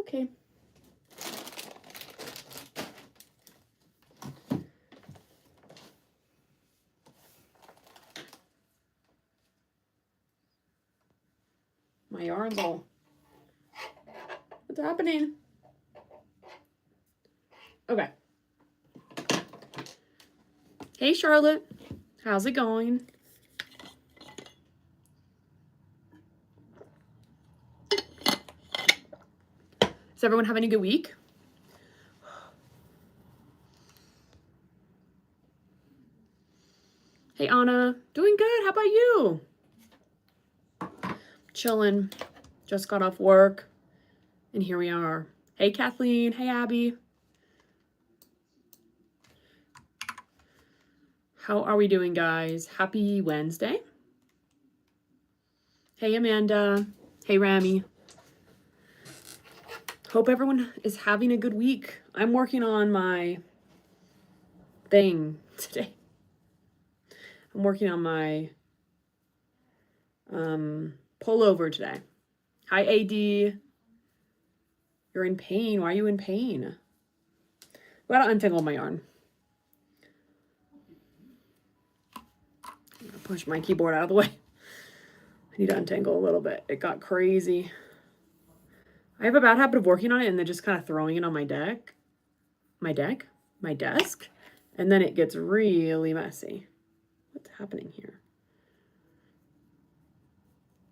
Okay. My yarn's all... What's happening? Okay. Hey, Charlotte. How's it going? Is everyone having a good week? Hey, Anna. Doing good. How about you? Chilling. Just got off work. And here we are. Hey, Kathleen. Hey, Abby. How are we doing, guys? Happy Wednesday. Hey, Amanda. Hey, Rami. Hope everyone is having a good week. I'm working on my thing today. I'm working on my pullover today. Hi, AD. You're in pain. Why are you in pain? I gotta untangle my yarn. I'm gonna push my keyboard out of the way. I need to untangle a little bit. It got crazy. I have a bad habit of working on it and then just kind of throwing it on my desk. And then it gets really messy. What's happening here?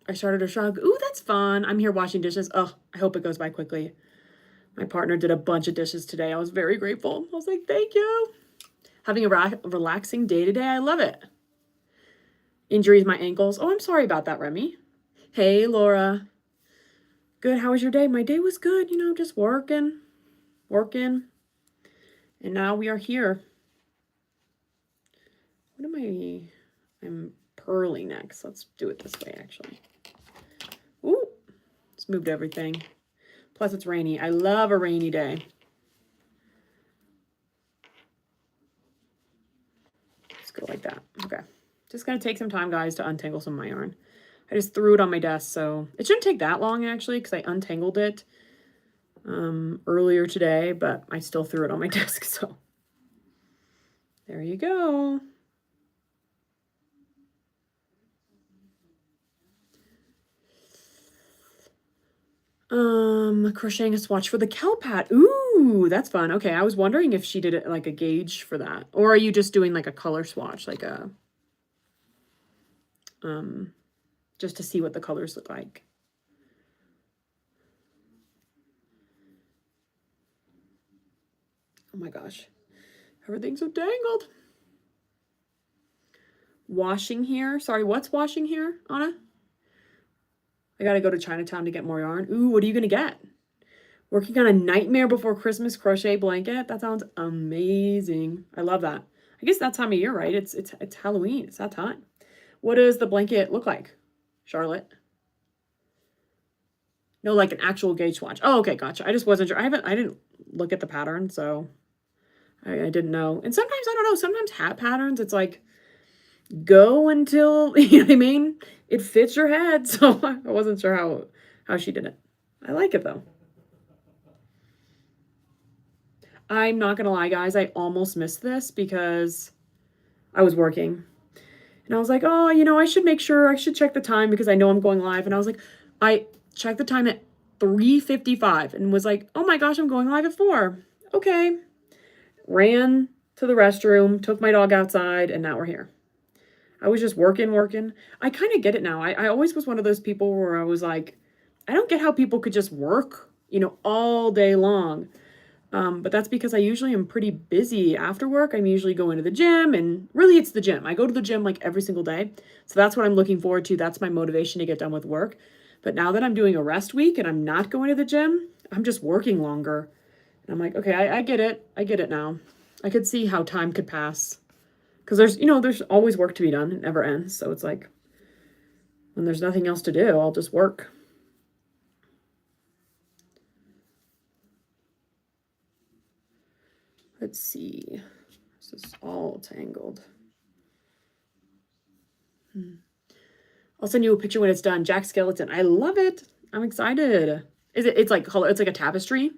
I started a shrug. Ooh, that's fun. I'm here washing dishes. Oh, I hope it goes by quickly. My partner did a bunch of dishes today. I was very grateful. I was like, thank you. Having a relaxing day today. I love it. Injuries, my ankles. Oh, I'm sorry about that, Remy. Hey, Laura. Good. How was your day? My day was good. You know, just working. And now we are here. What am I? I'm purling next. Let's do it this way, actually. Ooh, just moved everything. Plus, it's rainy. I love a rainy day. Let's go like that. Okay. Just going to take some time, guys, to untangle some of my yarn. I just threw it on my desk, so it shouldn't take that long, actually, because I untangled it earlier today, but I still threw it on my desk, so there you go. Crocheting a swatch for the kelp hat. Ooh, that's fun. Okay, I was wondering if she did it like a gauge for that. Or are you just doing like a color swatch, like a just to see what the colors look like? Oh my gosh. Everything's so tangled. Washing here. Sorry, what's washing here, Anna? I gotta go to Chinatown to get more yarn. Ooh, what are you gonna get? Working on a Nightmare Before Christmas crochet blanket. That sounds amazing. I love that. I guess that time of year, right? It's Halloween. It's that time. What does the blanket look like, Charlotte? No, like an actual gauge swatch. Oh, okay, gotcha. I just wasn't sure. I didn't look at the pattern, so I didn't know. And sometimes, I don't know, sometimes hat patterns, it's like, go until, you know what I mean? It fits your head. So I wasn't sure how she did it. I like it though. I'm not gonna lie, guys. I almost missed this because I was working. And I was like, oh, you know, I should check the time because I know I'm going live. And I was like, I checked the time at 3:55 and was like, oh my gosh, I'm going live at 4. Okay. Ran to the restroom, took my dog outside, and now we're here. I was just working. I kind of get it now. I always was one of those people where I was like, I don't get how people could just work, you know, all day long. But that's because I usually am pretty busy after work. I'm usually going to the gym, and really it's the gym. I go to the gym like every single day. So that's what I'm looking forward to. That's my motivation to get done with work. But now that I'm doing a rest week and I'm not going to the gym, I'm just working longer. And I'm like, okay, I get it. I get it now. I could see how time could pass. Because there's always work to be done. It never ends. So it's like, when there's nothing else to do, I'll just work. Let's see. This is all tangled. I'll send you a picture when it's done. Jack Skeleton. I love it. I'm excited. It's like color, it's like a tapestry.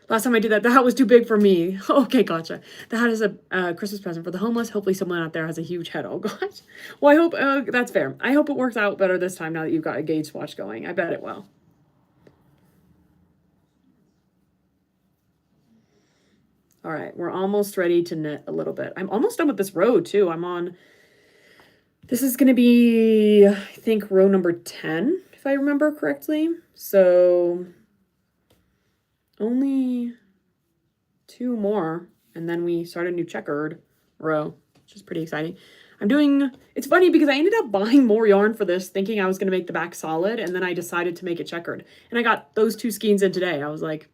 Last time I did that, the hat was too big for me. Okay, gotcha. The hat is a Christmas present for the homeless. Hopefully someone out there has a huge head. Oh, gosh. Well, I hope, that's fair. I hope it works out better this time now that you've got a gauge swatch going. I bet it will. All right, we're almost ready to knit a little bit. I'm almost done with this row, too. This is going to be, I think, row number 10, if I remember correctly. So only 2 more, and then we start a new checkered row, which is pretty exciting. It's funny because I ended up buying more yarn for this, thinking I was going to make the back solid, and then I decided to make it checkered. And I got those 2 skeins in today. I was like,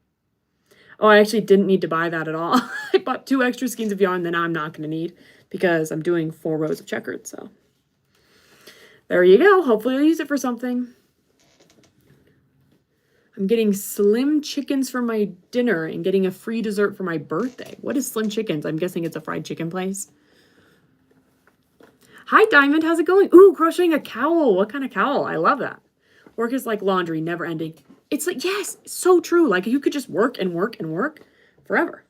oh, I actually didn't need to buy that at all. I bought 2 extra skeins of yarn that I'm not going to need because I'm doing 4 rows of checkered, so there you go. Hopefully I'll use it for something. I'm getting Slim Chickens for my dinner and getting a free dessert for my birthday. What is Slim Chickens? I'm guessing it's a fried chicken place. Hi, Diamond. How's it going? Ooh, crocheting a cowl. What kind of cowl? I love that. Work is like laundry, never ending. It's like, yes, so true. Like you could just work and work and work forever.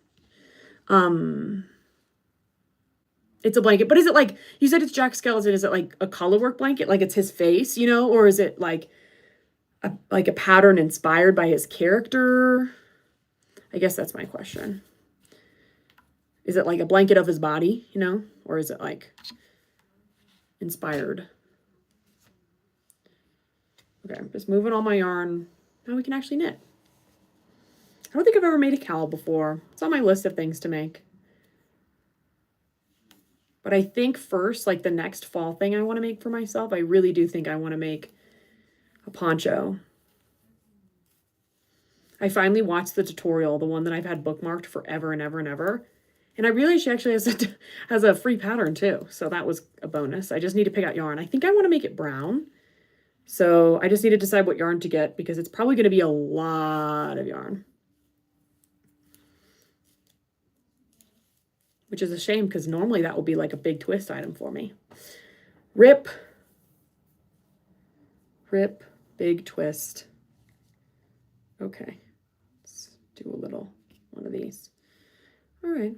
It's a blanket, but is it like, you said it's Jack Skellington, is it like a color work blanket? Like it's his face, you know, or is it like a pattern inspired by his character? I guess that's my question. Is it like a blanket of his body, you know, or is it like inspired? Okay, I'm just moving all my yarn. Now we can actually knit. I don't think I've ever made a cowl before. It's on my list of things to make. But I think first, like the next fall thing I want to make for myself, I really do think I want to make a poncho. I finally watched the tutorial, the one that I've had bookmarked forever and ever and ever. And I realized she actually has a free pattern too. So that was a bonus. I just need to pick out yarn. I think I want to make it brown. So I just need to decide what yarn to get because it's probably going to be a lot of yarn. Which is a shame because normally that will be like a big twist item for me. Rip, big twist. Okay, let's do a little one of these. All right.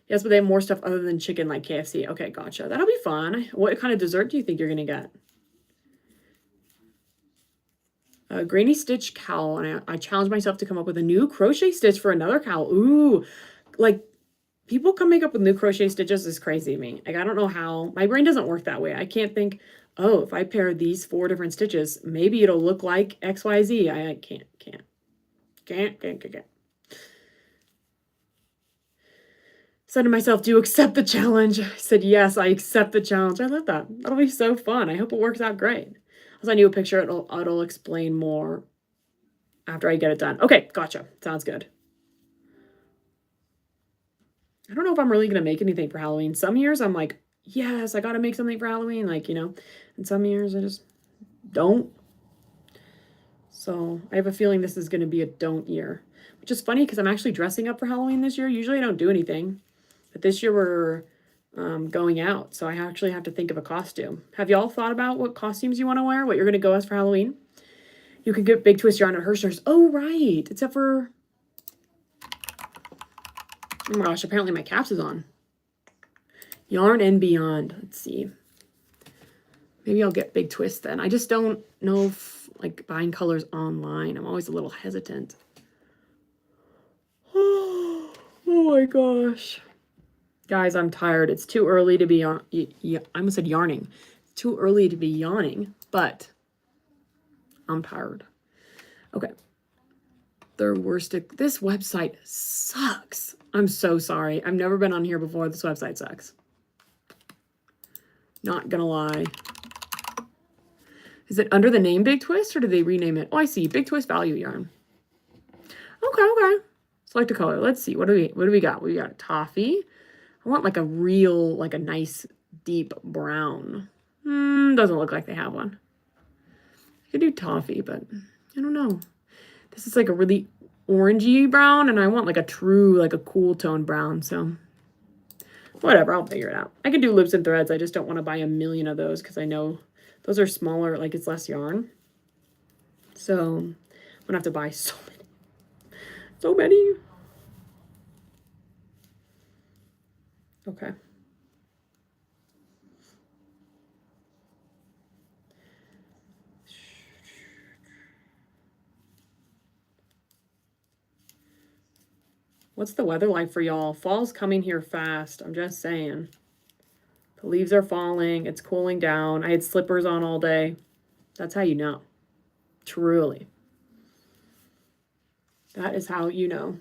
Yes, but they have more stuff other than chicken like KFC. Okay, gotcha. That'll be fun. What kind of dessert do you think you're going to get? A Granny Stitch cowl, and I challenged myself to come up with a new crochet stitch for another cowl. Ooh, like people come make up with new crochet stitches is crazy to me. Like, I don't know how. My brain doesn't work that way. I can't think, oh, if I pair these 4 different stitches, maybe it'll look like XYZ. I can't. Said to myself, do you accept the challenge? I said, yes, I accept the challenge. I love that. That'll be so fun. I hope it works out great. As I knew a picture, it'll explain more after I get it done. Okay, gotcha. Sounds good. I don't know if I'm really going to make anything for Halloween. Some years I'm like, yes, I got to make something for Halloween. Like, you know, and some years I just don't. So I have a feeling this is going to be a don't year, which is funny because I'm actually dressing up for Halloween this year. Usually I don't do anything, but this year we're going out. So I actually have to think of a costume. Have y'all thought about what costumes you want to wear? What you're going to go as for Halloween? You can get big twist yarn at Hershey's. Oh, right. Except for... oh my gosh, apparently my caps is on. Yarn and Beyond. Let's see. Maybe I'll get big twist then. I just don't know if, like, buying colors online. I'm always a little hesitant. Oh my gosh. Guys, I'm tired. It's too early to be I almost said yarning. It's too early to be yawning, but I'm tired. Okay. Their worst. This website sucks. I'm so sorry. I've never been on here before. This website sucks. Not gonna lie. Is it under the name Big Twist or did they rename it? Oh, I see. Big Twist Value Yarn. Okay. Select a color. Let's see. What do we got? We got toffee. I want like a real, like a nice deep brown. Doesn't look like they have one. I could do toffee, but I don't know. This is like a really orangey brown, and I want like a true, like a cool tone brown. So whatever, I'll figure it out. I can do loops and threads. I just don't want to buy a million of those because I know those are smaller, like it's less yarn. So I'm gonna have to buy so many. So many. Okay. What's the weather like for y'all? Fall's coming here fast. I'm just saying. The leaves are falling. It's cooling down. I had slippers on all day. That's how you know. Truly. That is how you know.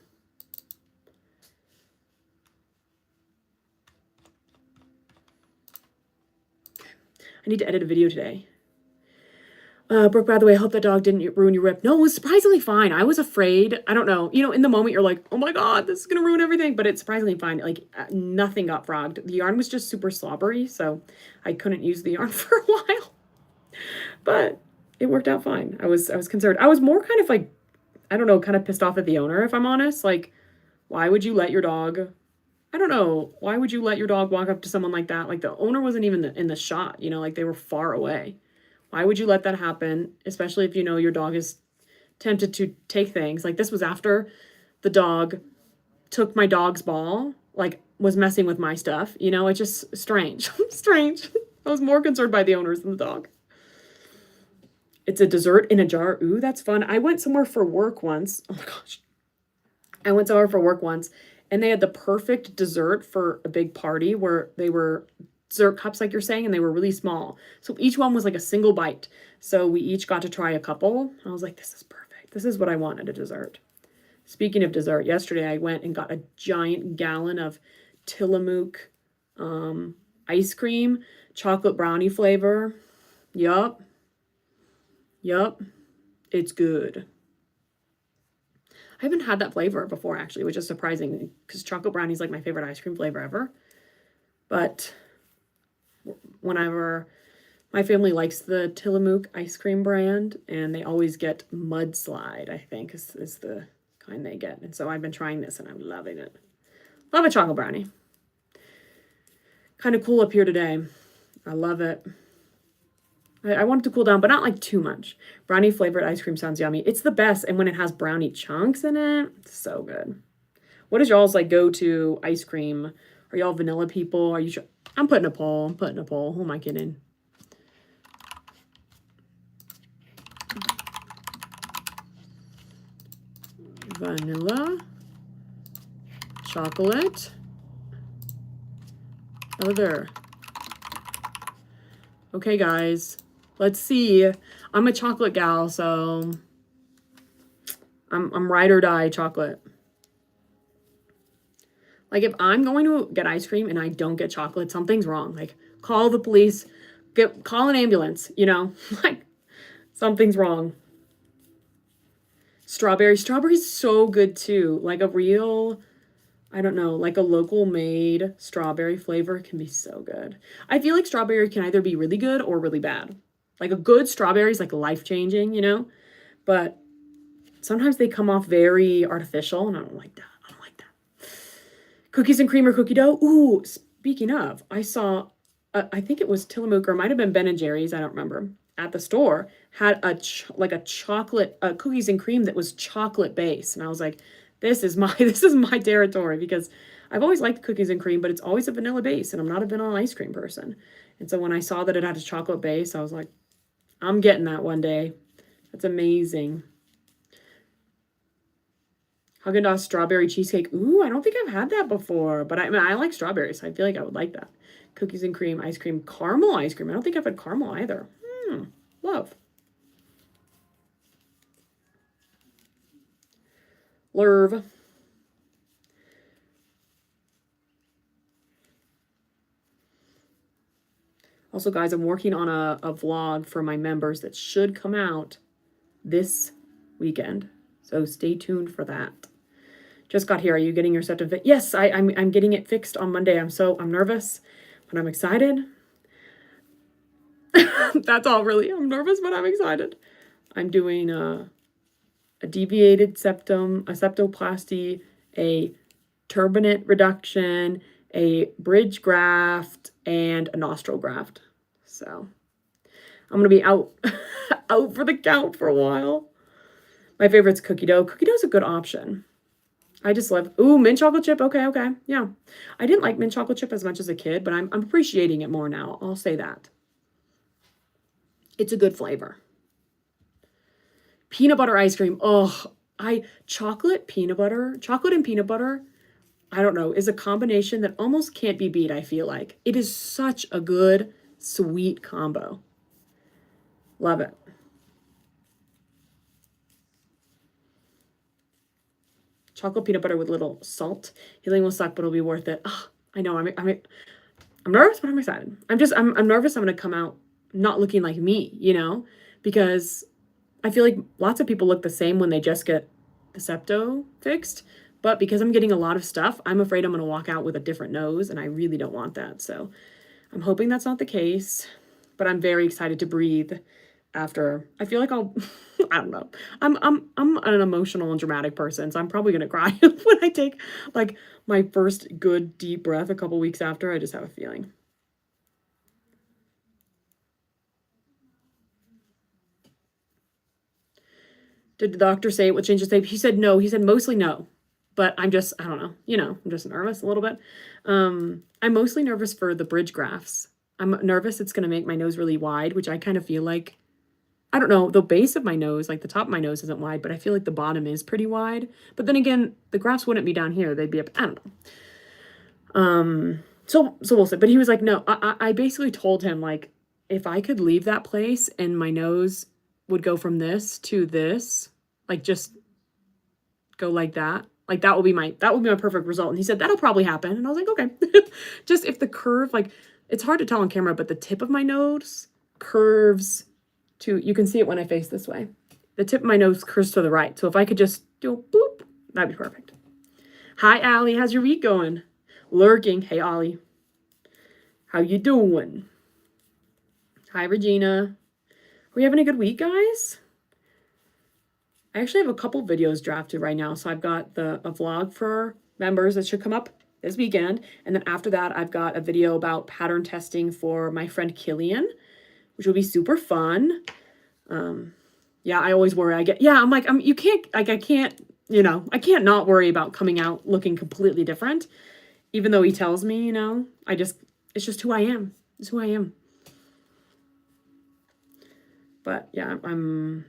I need to edit a video today. Brooke, by the way, I hope that dog didn't ruin your rip. No, it was surprisingly fine. I was afraid. I don't know. You know, in the moment, you're like, oh my God, this is going to ruin everything. But it's surprisingly fine. Like, nothing got frogged. The yarn was just super slobbery, so I couldn't use the yarn for a while. But it worked out fine. I was concerned. I was more kind of like, I don't know, kind of pissed off at the owner, if I'm honest. Like, why would you let your dog... I don't know. Why would you let your dog walk up to someone like that? Like, the owner wasn't even in the shot, you know, like they were far away. Why would you let that happen? Especially if you know your dog is tempted to take things. Like, this was after the dog took my dog's ball, like was messing with my stuff. You know, it's just strange. Strange. I was more concerned by the owners than the dog. It's a dessert in a jar. Ooh, that's fun. I went somewhere for work once. Oh my gosh. I went somewhere for work once and they had the perfect dessert for a big party where they were dessert cups, like you're saying, and they were really small. So each one was like a single bite. So we each got to try a couple. I was like, this is perfect. This is what I want at a dessert. Speaking of dessert, yesterday I went and got a giant gallon of Tillamook ice cream, chocolate brownie flavor. Yup. It's good. I haven't had that flavor before, actually, which is surprising because chocolate brownie is like my favorite ice cream flavor ever. But whenever my family likes the Tillamook ice cream brand, and they always get Mudslide, I think is the kind they get. And so I've been trying this and I'm loving it. Love a chocolate brownie. Kind of cool up here today. I love it. I want it to cool down, but not like too much. Brownie flavored ice cream sounds yummy. It's the best. And when it has brownie chunks in it, it's so good. What is y'all's like go-to ice cream? Are y'all vanilla people? Are you sure? I'm putting a poll. Who am I kidding? Vanilla. Chocolate. Other. Okay, guys. Let's see. I'm a chocolate gal, so I'm ride or die chocolate. Like, if I'm going to get ice cream and I don't get chocolate, something's wrong. Like, call the police, call an ambulance, you know? Like, something's wrong. Strawberry's so good too. Like a real, I don't know, like a local made strawberry flavor can be so good. I feel like strawberry can either be really good or really bad. Like a good strawberry is like life-changing, you know? But sometimes they come off very artificial and I don't like that. Cookies and cream or cookie dough. Ooh, speaking of, I saw, I think it was Tillamook or it might have been Ben & Jerry's, I don't remember, at the store, had a chocolate, cookies and cream that was chocolate based. And I was like, this is my territory because I've always liked cookies and cream, but it's always a vanilla base and I'm not a vanilla ice cream person. And so when I saw that it had a chocolate base, I was like, I'm getting that one day. That's amazing. Haagen-Dazs strawberry cheesecake. Ooh, I don't think I've had that before, but I mean, I like strawberries, so I feel like I would like that. Cookies and cream ice cream, caramel ice cream. I don't think I've had caramel either. Love. Lerv. Also, guys, I'm working on a vlog for my members that should come out this weekend. So stay tuned for that. Just got here. Are you getting your septum fit? Yes, I'm getting it fixed on Monday. I'm nervous, but I'm excited. That's all really. I'm nervous, but I'm excited. I'm doing a deviated septum, a septoplasty, a turbinate reduction, a bridge graft, and a nostril graft. So I'm going to be out, out for the count for a while. My favorite's cookie dough. Cookie dough's a good option. I just love, ooh, mint chocolate chip. Okay, okay. Yeah. I didn't like mint chocolate chip as much as a kid, but I'm appreciating it more now. I'll say that. It's a good flavor. Peanut butter ice cream. Oh, chocolate and peanut butter, I don't know, is a combination that almost can't be beat, I feel like. It is such a good, sweet combo. Love it. Chocolate peanut butter with little salt. Healing will suck, but it'll be worth it. Oh, I know. I'm nervous, but I'm excited. I'm nervous. I'm gonna come out not looking like me, you know, because I feel like lots of people look the same when they just get the septo fixed. But because I'm getting a lot of stuff, I'm afraid I'm gonna walk out with a different nose, and I really don't want that. So I'm hoping that's not the case. But I'm very excited to breathe after. I feel like I'll I don't know. I'm an emotional and dramatic person, so I'm probably gonna cry when I take like my first good deep breath a couple weeks after. I just have a feeling. Did the doctor say it would change the shape? He said no. He said mostly no. But I don't know. You know, I'm just nervous a little bit. I'm mostly nervous for the bridge grafts. I'm nervous it's going to make my nose really wide, which I kind of feel like, I don't know, the base of my nose, like the top of my nose isn't wide, but I feel like the bottom is pretty wide. But then again, the grafts wouldn't be down here. They'd be up, I don't know. So we'll see. But he was like, no, I basically told him, like, if I could leave that place and my nose would go from this to this, like just go like that. Like that will be my perfect result. And he said, that'll probably happen. And I was like, okay. Just if the curve, like, it's hard to tell on camera, but the tip of my nose curves to, you can see it when I face this way. The tip of my nose curves to the right. So if I could just do a boop, that'd be perfect. Hi, Allie. How's your week going? Lurking. Hey, Ollie. How you doing? Hi, Regina. Are we having a good week, guys? I actually have a couple videos drafted right now. So I've got a vlog for members that should come up this weekend. And then after that, I've got a video about pattern testing for my friend Killian, which will be super fun. Yeah, I always worry. You can't, like, I can't not worry about coming out looking completely different, even though he tells me, you know, it's just who I am. It's who I am. But yeah, I'm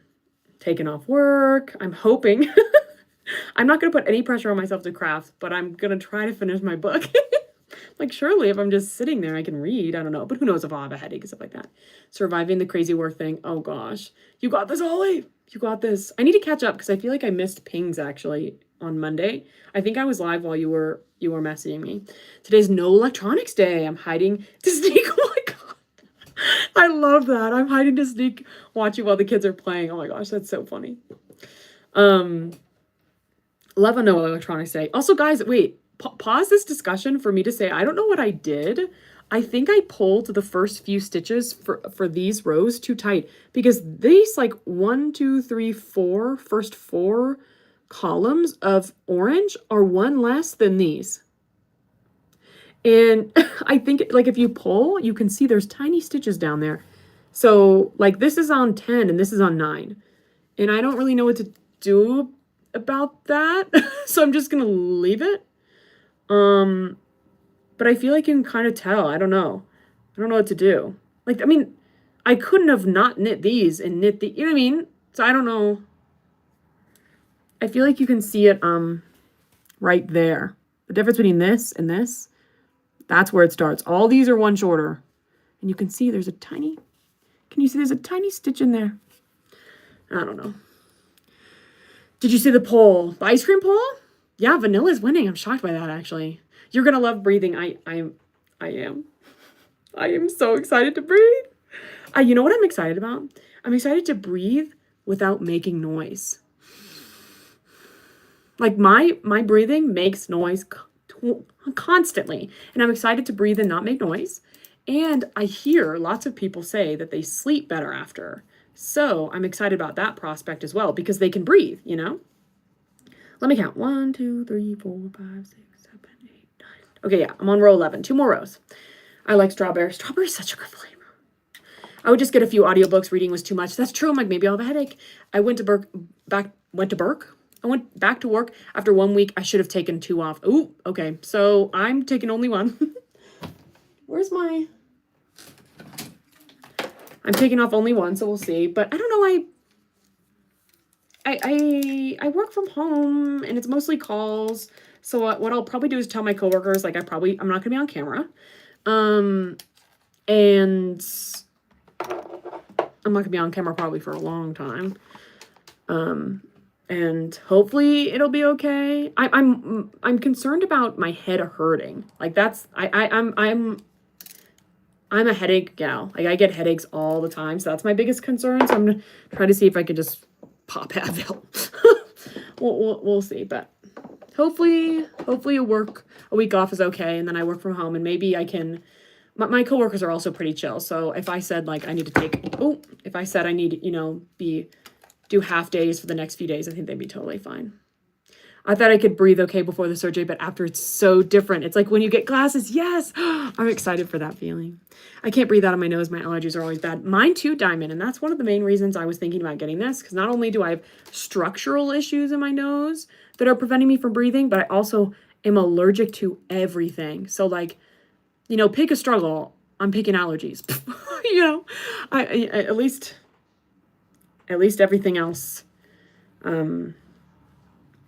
taking off work. I'm hoping. I'm not going to put any pressure on myself to craft, but I'm going to try to finish my book. Like, surely if I'm just sitting there, I can read. I don't know. But who knows if I'll have a headache and stuff like that. Surviving the crazy work thing. Oh, gosh. You got this, Ollie. You got this. I need to catch up because I feel like I missed pings, actually, on Monday. I think I was live while you were messaging me. Today's no electronics day. I'm hiding to sneak. Oh, my God. I love that. I'm hiding to sneak watching while the kids are playing. Oh, my gosh. That's so funny. Love a no electronics day. Also, guys, wait. Pause this discussion for me to say, I don't know what I did. I think I pulled the first few stitches for these rows too tight because these, like, 1, 2, 3, 4, first 4 columns of orange are one less than these. And I think, like, if you pull, you can see there's tiny stitches down there. So, like, this is on 10 and this is on 9. And I don't really know what to do about that. So I'm just going to leave it. But I feel like you can kind of tell. I don't know. I don't know what to do. Like, I mean, I couldn't have not knit these and knit the, you know what I mean? So I don't know. I feel like you can see it, right there. The difference between this and this, that's where it starts. All these are one shorter. And you can see there's a tiny, can you see there's a tiny stitch in there? I don't know. Did you see the poll? The ice cream poll? Yeah, Vanilla's winning. I'm shocked by that, actually. You're going to love breathing. I am. I am so excited to breathe. You know what I'm excited about? I'm excited to breathe without making noise. Like, my breathing makes noise constantly. And I'm excited to breathe and not make noise. And I hear lots of people say that they sleep better after. So I'm excited about that prospect as well because they can breathe, you know? Let me count. 1, 2, 3, 4, 5, 6, 7, 8, 9. Okay, yeah, I'm on row 11. 2 more rows. I like strawberry. Strawberry is such a good flavor. I would just get a few audiobooks. Reading was too much. That's true. I'm like, maybe I'll have a headache. I went to Burke. I went back to work after 1 week. I should have taken 2 off. Ooh, okay. So I'm taking only 1. Where's my... I'm taking off only 1, so we'll see. But I don't know, I work from home, and it's mostly calls. So what I'll probably do is tell my coworkers, like, I'm not going to be on camera. And I'm not going to be on camera probably for a long time. And hopefully it'll be okay. I'm concerned about my head hurting. Like, that's, I'm a headache gal. Like, I get headaches all the time, so that's my biggest concern. So I'm gonna try to see if I could just pop Advil. we'll see, but hopefully a week off is okay, and then I work from home, and maybe I can. My coworkers are also pretty chill, so if I said like I need to take, if I said I need, do half days for the next few days, I think they'd be totally fine. I thought I could breathe okay before the surgery, but after it's so different. It's like when you get glasses. Yes, I'm excited for that feeling. I can't breathe out of my nose. My allergies are always bad. Mine too, Diamond. And that's one of the main reasons I was thinking about getting this. Because not only do I have structural issues in my nose that are preventing me from breathing, but I also am allergic to everything. So like, pick a struggle. I'm picking allergies. I at least everything else.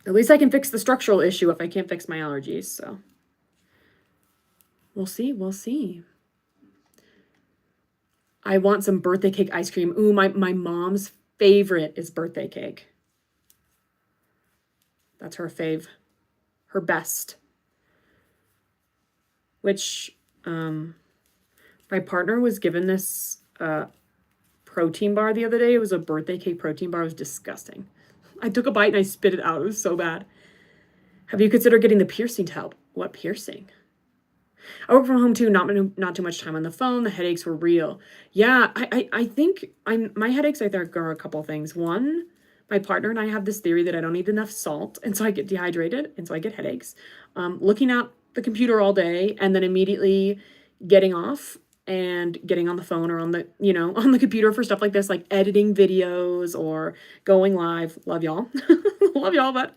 At least I can fix the structural issue if I can't fix my allergies, so. We'll see. I want some birthday cake ice cream. Ooh, my mom's favorite is birthday cake. That's her fave. Her best. Which, my partner was given this protein bar the other day. It was a birthday cake protein bar. It was disgusting. I took a bite and I spit it out. It was so bad. Have you considered getting the piercing to help? What piercing? I work from home too, not too much time on the phone. The headaches were real. Yeah, I think my headaches, I think, are a couple of things. One, my partner and I have this theory that I don't eat enough salt, and so I get dehydrated, and so I get headaches. Looking at the computer all day and then immediately getting off and getting on the phone or on the, on the computer for stuff like this, like editing videos or going live. Love y'all. Love y'all, but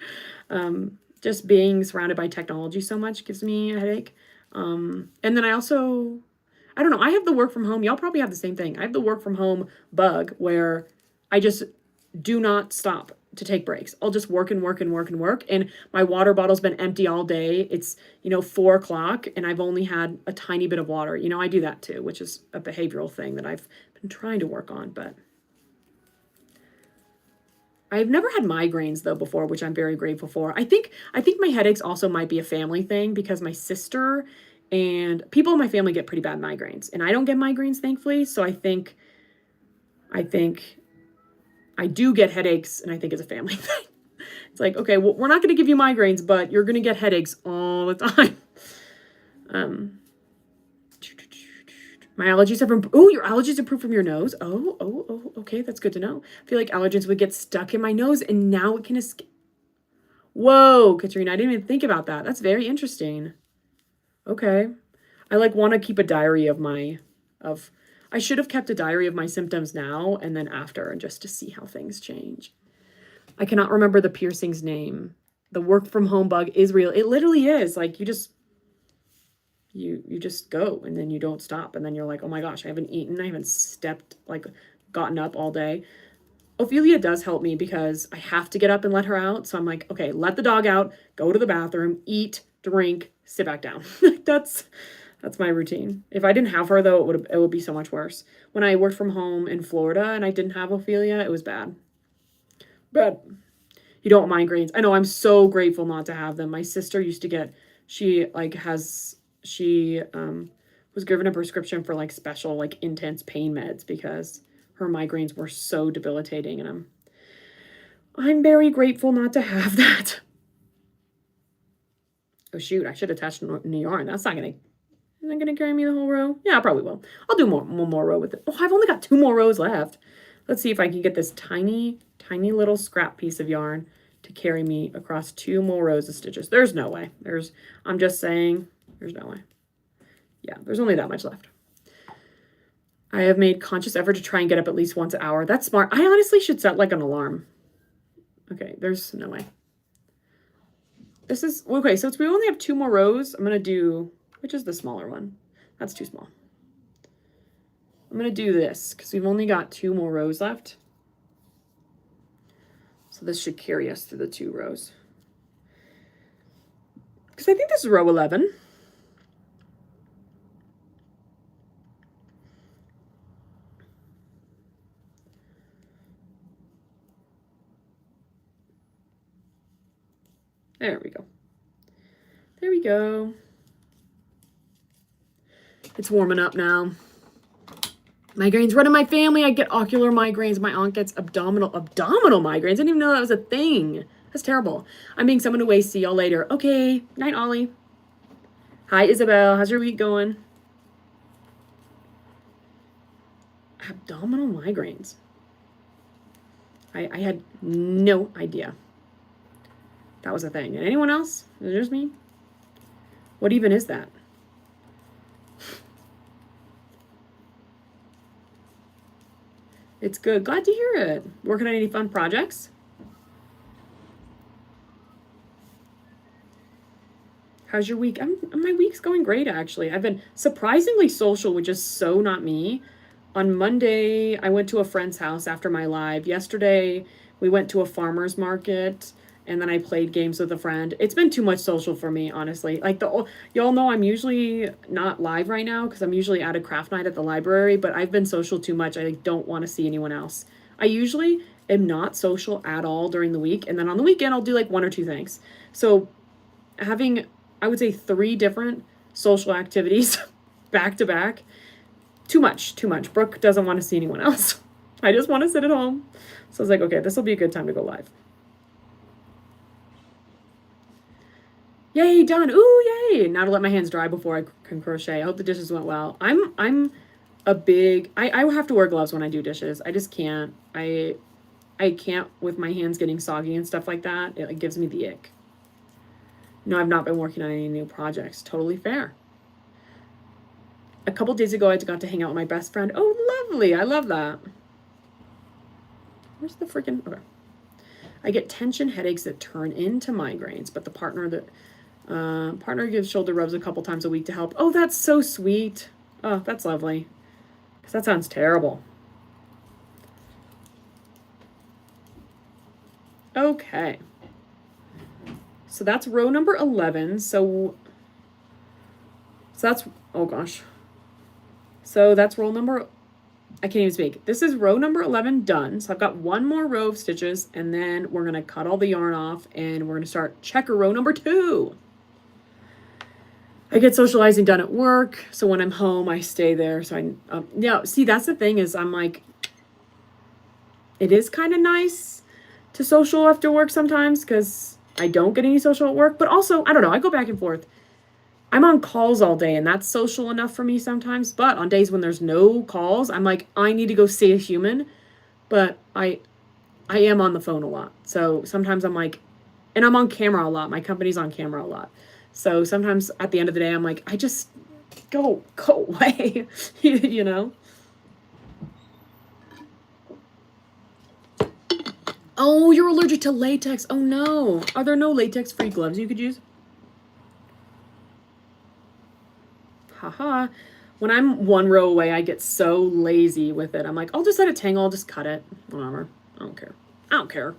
just being surrounded by technology so much gives me a headache. And then I don't know, I have the work from home. Y'all probably have the same thing. I have the work from home bug where I just do not stop to take breaks. I'll just work and work and work and work. And my water bottle's been empty all day. It's, 4 o'clock and I've only had a tiny bit of water. I do that too, which is a behavioral thing that I've been trying to work on, but I've never had migraines though before, which I'm very grateful for. I think my headaches also might be a family thing because my sister and people in my family get pretty bad migraines, and I don't get migraines, thankfully. So I think I do get headaches, and I think it's a family thing. It's like, okay, well, we're not going to give you migraines, but you're going to get headaches all the time. My allergies have improved. Oh, your allergies improved from your nose. Oh, okay, that's good to know. I feel like allergens would get stuck in my nose, and now it can escape. Whoa, Katrina, I didn't even think about that. That's very interesting. Okay. I want to keep a diary of I should have kept a diary of my symptoms now and then after, and just to see how things change. I cannot remember the piercing's name. The work from home bug is real. It literally is. Like, you just go and then you don't stop. And then you're like, oh my gosh, I haven't eaten. I haven't gotten up all day. Ophelia does help me because I have to get up and let her out. So I'm like, okay, let the dog out, go to the bathroom, eat, drink, sit back down. That's my routine. If I didn't have her though, it would be so much worse. When I worked from home in Florida and I didn't have Ophelia, it was bad. But you don't want migraines. I know, I'm so grateful not to have them. My sister used to get, she was given a prescription for special intense pain meds because her migraines were so debilitating, and I'm very grateful not to have that. Oh shoot, I should attach new yarn. That's not gonna carry me the whole row. Yeah, I probably will. I'll do one more row with it. Oh, I've only got 2 more rows left. Let's see if I can get this tiny little scrap piece of yarn to carry me across 2 more rows of stitches. There's no way. I'm just saying, There's no way. Yeah, there's only that much left. I have made conscious effort to try and get up at least once an hour. That's smart. I honestly should set like an alarm. Okay, there's no way. This is, okay, so we only have 2 more rows. I'm going to do, which is the smaller one? That's too small. I'm going to do this because we've only got 2 more rows left. So this should carry us through the 2 rows. Because I think this is row 11. There we go. There we go. It's warming up now. Migraines run in my family. I get ocular migraines. My aunt gets abdominal migraines. I didn't even know that was a thing. That's terrible. I'm being summoned away. See y'all later. Okay. Night, Ollie. Hi, Isabel. How's your week going? Abdominal migraines. I had no idea that was a thing. And anyone else? Is it just me? What even is that? It's good. Glad to hear it. Working on any fun projects? How's your week? My week's going great, actually. I've been surprisingly social, which is so not me. On Monday, I went to a friend's house after my live. Yesterday, we went to a farmer's market. And then I played games with a friend. It's been too much social for me, honestly. Like, y'all know I'm usually not live right now because I'm usually at a craft night at the library, but I've been social too much. I don't want to see anyone else. I usually am not social at all during the week. And then on the weekend, I'll do like 1 or 2 things. So having, I would say 3 different social activities back to back, too much. Brooke doesn't want to see anyone else. I just want to sit at home. So I was like, okay, this will be a good time to go live. Yay, done. Ooh, yay. Now to let my hands dry before I can crochet. I hope the dishes went well. I'm a big, I have to wear gloves when I do dishes. I just can't. I can't with my hands getting soggy and stuff like that. It gives me the ick. No, I've not been working on any new projects. Totally fair. A couple days ago, I got to hang out with my best friend. Oh, lovely. I love that. Where's the freaking, okay. I get tension headaches that turn into migraines, but the partner gives shoulder rubs a couple times a week to help. Oh, that's so sweet. Oh, that's lovely. Because that sounds terrible. Okay. So that's row number 11. So that's, oh gosh. So that's row number, I can't even speak. This is row number 11 done. So I've got 1 more row of stitches, and then we're going to cut all the yarn off, and we're going to start checker row number 2. I get socializing done at work, so when I'm home, I stay there. So yeah, see, that's the thing is I'm like, it is kind of nice to social after work sometimes because I don't get any social at work, but also, I don't know, I go back and forth. I'm on calls all day, and that's social enough for me sometimes, but on days when there's no calls, I'm like, I need to go see a human, but I am on the phone a lot. So sometimes I'm like, and I'm on camera a lot. My company's on camera a lot. So sometimes at the end of the day, I'm like, I just go away, you know? Oh, you're allergic to latex. Oh no. Are there no latex-free gloves you could use? Haha. When I'm 1 row away, I get so lazy with it. I'm like, I'll just let it tangle. I'll just cut it. Whatever. I don't care. I don't care.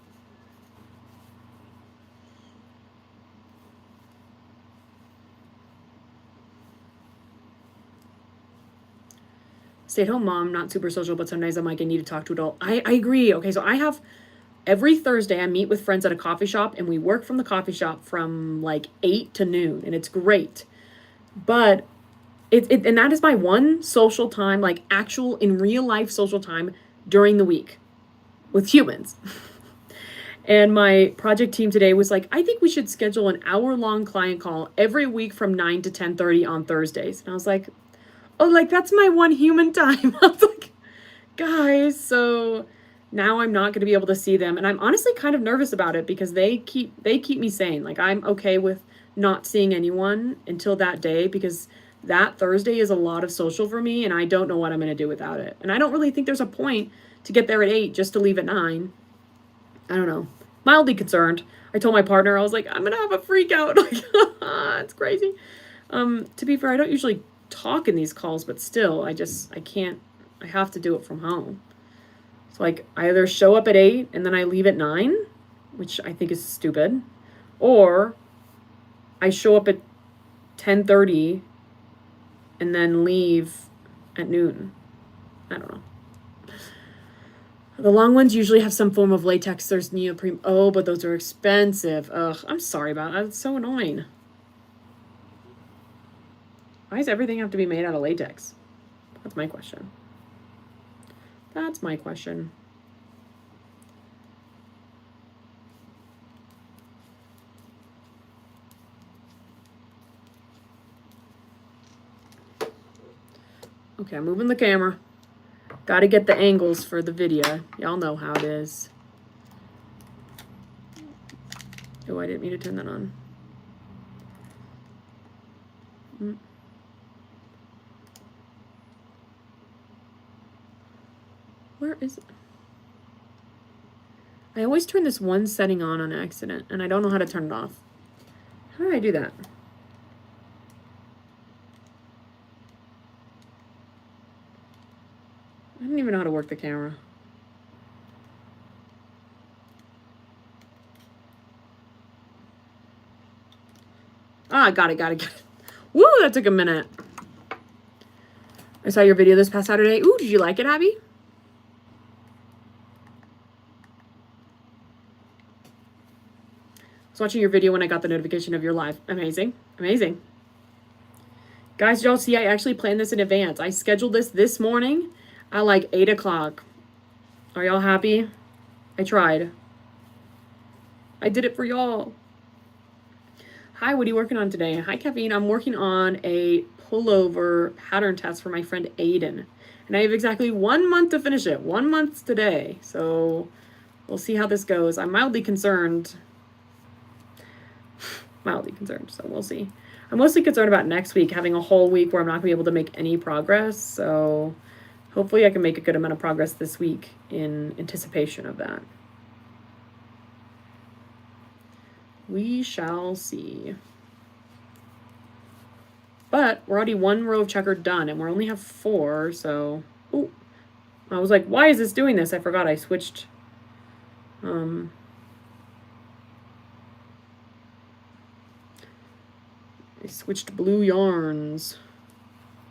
Stay-at-home mom, not super social, but sometimes I'm like, I need to talk to adult. I agree. Okay, so I have, every Thursday I meet with friends at a coffee shop, and we work from the coffee shop from like 8 to noon, and it's great. But and that is my one social time, like actual in real life social time during the week with humans. And my project team today was like, I think we should schedule an hour-long client call every week from 9 to 10:30 on Thursdays. And I was like, oh, like that's my one human time. I was like, guys, so now I'm not going to be able to see them. And I'm honestly kind of nervous about it because they keep me sane. Like, I'm okay with not seeing anyone until that day because that Thursday is a lot of social for me and I don't know what I'm going to do without it. And I don't really think there's a point to get there at 8 just to leave at 9. I don't know. Mildly concerned. I told my partner, I was like, I'm going to have a freak out. Like, it's crazy. To be fair, I don't usually talk in these calls, but still, I can't, I have to do it from home. So, like, I either show up at 8 and then I leave at 9, which I think is stupid, or I show up at 10:30 and then leave at noon. I don't know. The long ones usually have some form of latex. There's neoprene. Oh, but those are expensive. Ugh, I'm sorry about that. It's so annoying. Why does everything have to be made out of latex? That's my question. That's my question. Okay, I'm moving the camera. Got to get the angles for the video. Y'all know how it is. Oh, I didn't mean to turn that on. Where is it? I always turn this one setting on accident, and I don't know how to turn it off. How do I do that? I don't even know how to work the camera. Ah, got it. Woo, that took a minute. I saw your video this past Saturday. Ooh, did you like it, Abby? I was watching your video when I got the notification of your live. Amazing. Amazing. Guys, y'all see, I actually planned this in advance. I scheduled this morning at like 8 o'clock. Are y'all happy? I tried. I did it for y'all. Hi, what are you working on today? Hi, Caffeine. I'm working on a pullover pattern test for my friend Aiden. And I have exactly 1 month to finish it. 1 month today. So we'll see how this goes. I'm mildly concerned. So we'll see. I'm mostly concerned about next week, having a whole week where I'm not going to be able to make any progress. So hopefully I can make a good amount of progress this week in anticipation of that. We shall see. But we're already 1 row of checkered done, and we only have 4, so... Ooh. I was like, why is this doing this? I forgot I switched... I switched blue yarns.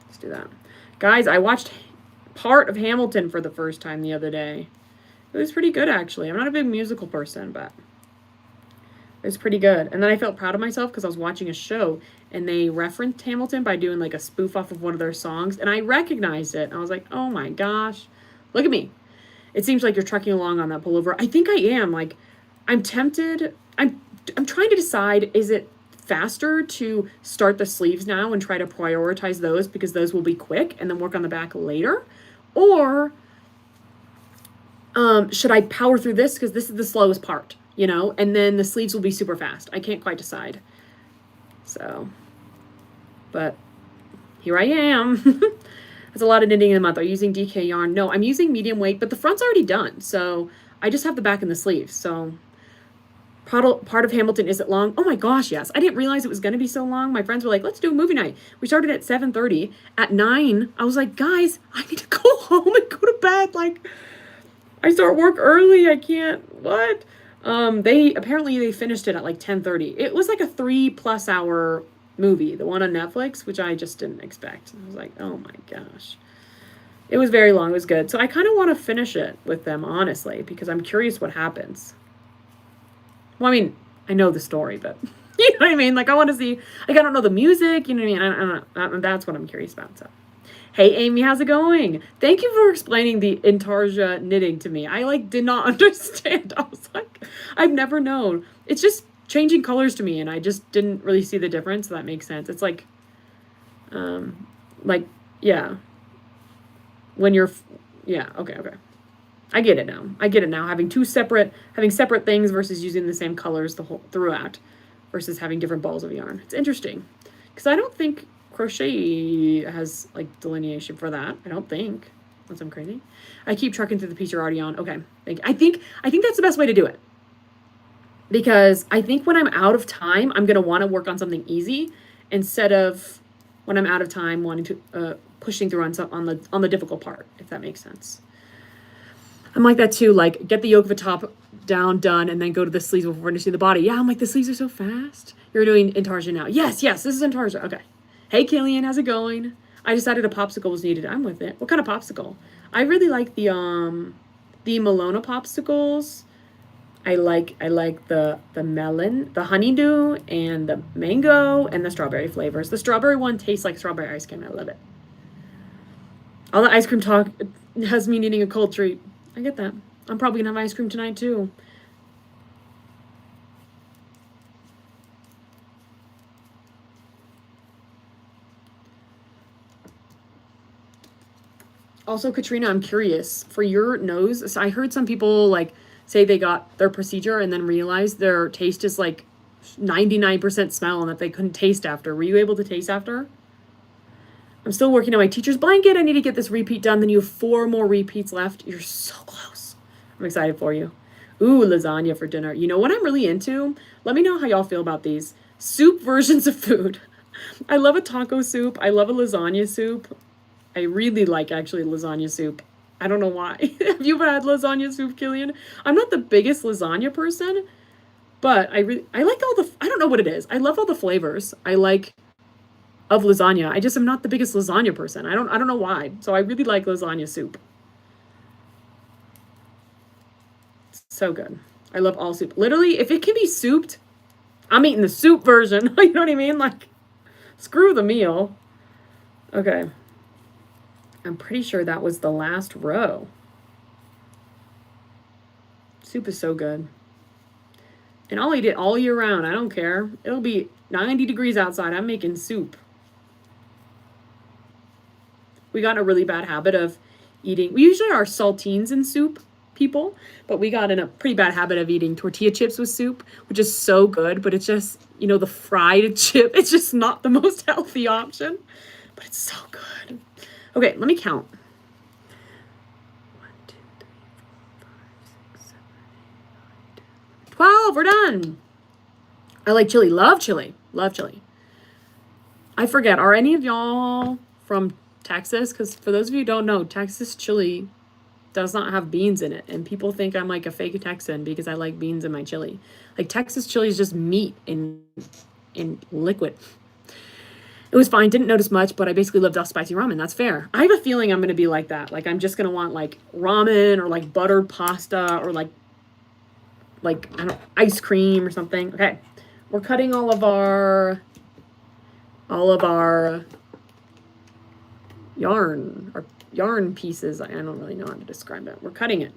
Let's do that. Guys, I watched part of Hamilton for the first time the other day. It was pretty good, actually. I'm not a big musical person, but it was pretty good. And then I felt proud of myself because I was watching a show and they referenced Hamilton by doing like a spoof off of one of their songs. And I recognized it. And I was like, oh my gosh, look at me. It seems like you're trucking along on that pullover. I think I am. Like, I'm tempted. I'm trying to decide, is it faster to start the sleeves now and try to prioritize those because those will be quick and then work on the back later? Or should I power through this because this is the slowest part, you know, and then the sleeves will be super fast. I can't quite decide. So, but here I am. That's a lot of knitting in a month. Are you using DK yarn? No, I'm using medium weight, but the front's already done. So I just have the back and the sleeves. So part of Hamilton, is it long? Oh my gosh, yes. I didn't realize it was going to be so long. My friends were like, let's do a movie night. We started at 7:30. At 9, I was like, guys, I need to go home and go to bed. Like, I start work early. I can't, what? They finished it at like 10:30. It was like a 3+ hour movie, the one on Netflix, which I just didn't expect. I was like, oh my gosh. It was very long. It was good. So I kind of want to finish it with them, honestly, because I'm curious what happens. Well, I mean, I know the story, but you know what I mean? Like, I want to see, like, I don't know the music, you know what I mean? I don't know. That's what I'm curious about, so. Hey, Amy, how's it going? Thank you for explaining the intarsia knitting to me. I, like, did not understand. I was like, I've never known. It's just changing colors to me, and I just didn't really see the difference, so that makes sense. It's like, yeah. When you're, yeah, okay. I get it now. I get it now. Having separate things versus using the same colors throughout versus having different balls of yarn. It's interesting because I don't think crochet has like delineation for that. I don't think. Unless I'm crazy. I keep trucking through the piece you're already on. Okay. I think that's the best way to do it. Because I think when I'm out of time, I'm going to want to work on something easy instead of when I'm out of time wanting to pushing through on the difficult part, if that makes sense. I'm like that too, like get the yoke of a top down, done, and then go to the sleeves before finishing the body. Yeah, I'm like, the sleeves are so fast. You're doing intarsia now. Yes, this is intarsia. Okay. Hey, Killian, how's it going? I decided a popsicle was needed. I'm with it. What kind of popsicle? I really like the Malona popsicles. I like the melon, the honeydew, and the mango, and the strawberry flavors. The strawberry one tastes like strawberry ice cream. I love it. All the ice cream talk has me needing a cold treat. I get that. I'm probably gonna have ice cream tonight too. Also, Katrina, I'm curious for your nose. So I heard some people like say they got their procedure and then realized their taste is like 99% smell and that they couldn't taste after. Were you able to taste after? I'm still working on my teacher's blanket. I need to get this repeat done. Then you have 4 more repeats left. You're so close. I'm excited for you. Ooh, lasagna for dinner. You know what I'm really into? Let me know how y'all feel about these. Soup versions of food. I love a taco soup. I love a lasagna soup. I really like actually lasagna soup. I don't know why. Have you ever had lasagna soup, Killian? I'm not the biggest lasagna person, but I like I don't know what it is. I love all the flavors. I like of lasagna. I just am not the biggest lasagna person. I don't know why. So I really like lasagna soup. It's so good. I love all soup. Literally, if it can be souped, I'm eating the soup version. You know what I mean? Like, screw the meal. Okay. I'm pretty sure that was the last row. Soup is so good. And I'll eat it all year round. I don't care. It'll be 90 degrees outside. I'm making soup. We got in a really bad habit of eating. We usually are saltines in soup people, but we got in a pretty bad habit of eating tortilla chips with soup, which is so good, but it's just, you know, the fried chip. It's just not the most healthy option, but it's so good. Okay, let me count. 1, 2, 3, 4, 5, 6, 7, 8, 9, 10, 12. We're done. I like chili. Love chili. Love chili. I forget. Are any of y'all from Texas? Because for those of you who don't know, Texas chili does not have beans in it. And people think I'm like a fake Texan because I like beans in my chili. Like Texas chili is just meat in liquid. It was fine. Didn't notice much, but I basically lived off spicy ramen. That's fair. I have a feeling I'm going to be like that. Like I'm just going to want like ramen or like buttered pasta or like I don't know, ice cream or something. Okay. We're cutting all of our yarn pieces. I don't really know how to describe that. We're cutting it.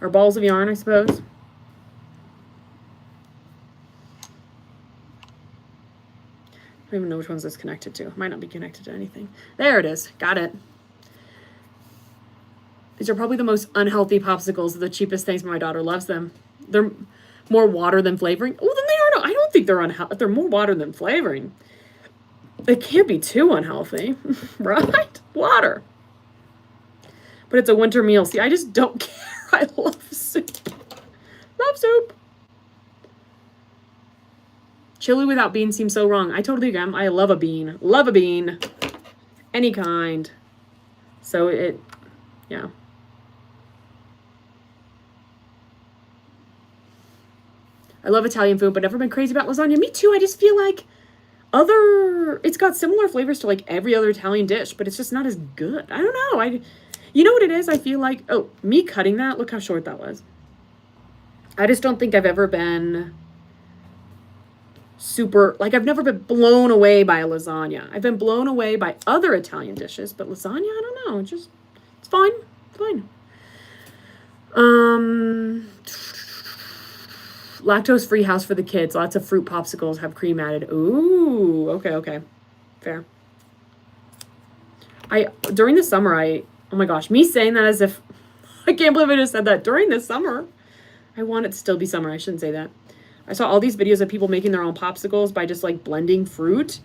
Our balls of yarn, I suppose. I don't even know which one's this connected to. It might not be connected to anything. There it is. Got it. These are probably the most unhealthy popsicles. The cheapest things, but my daughter loves them. They're more water than flavoring. Oh, then they are. I don't think they're unhealthy. They're more water than flavoring. It can't be too unhealthy, right? Water. But it's a winter meal. See, I just don't care. I love soup. Love soup. Chili without beans seems so wrong. I totally agree. I love a bean. Love a bean. Any kind. So yeah. I love Italian food, but never been crazy about lasagna. Me too. I just feel like it's got similar flavors to like every other Italian dish, but it's just not as good. I don't know. You know what it is? I feel like, me cutting that, look how short that was. I just don't think I've ever been super, like I've never been blown away by a lasagna. I've been blown away by other Italian dishes, but lasagna, I don't know. It's fine. It's fine. Lactose-free house for the kids. Lots of fruit popsicles have cream added. Ooh, okay. Fair. During the summer, oh my gosh, me saying that as if, I can't believe I just said that. During the summer. I want it to still be summer. I shouldn't say that. I saw all these videos of people making their own popsicles by just like blending fruit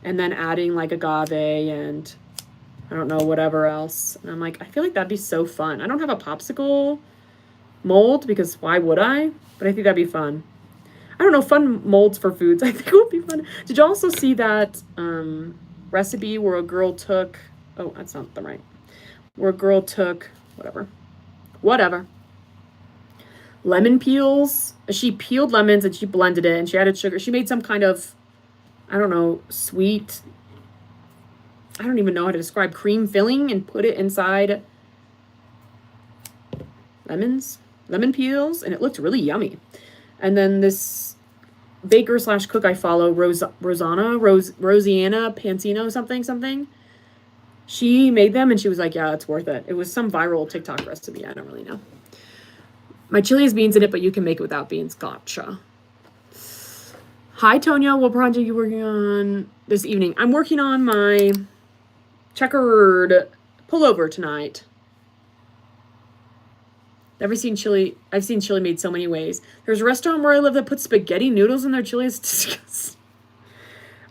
and then adding like agave and I don't know, whatever else. And I'm like, I feel like that'd be so fun. I don't have a popsicle mold because why would I? But I think that'd be fun. I don't know, fun molds for foods. I think it would be fun. Did you also see that recipe where a girl took, oh, that's not the right, where a girl took, whatever, lemon peels. She peeled lemons and she blended it and she added sugar. She made some kind of, I don't know, sweet, I don't even know how to describe, cream filling and put it inside lemon peels, and it looked really yummy. And then this baker slash cook I follow, Rosianna Pansino, something. She made them and she was like, yeah, it's worth it. It was some viral TikTok recipe. I don't really know. My chili has beans in it, but you can make it without beans. Gotcha. Hi, Tonya. What project are you working on this evening? I'm working on my checkered pullover tonight. I've seen chili made so many ways. There's a restaurant where I live that puts spaghetti noodles in their chili. It's disgusting.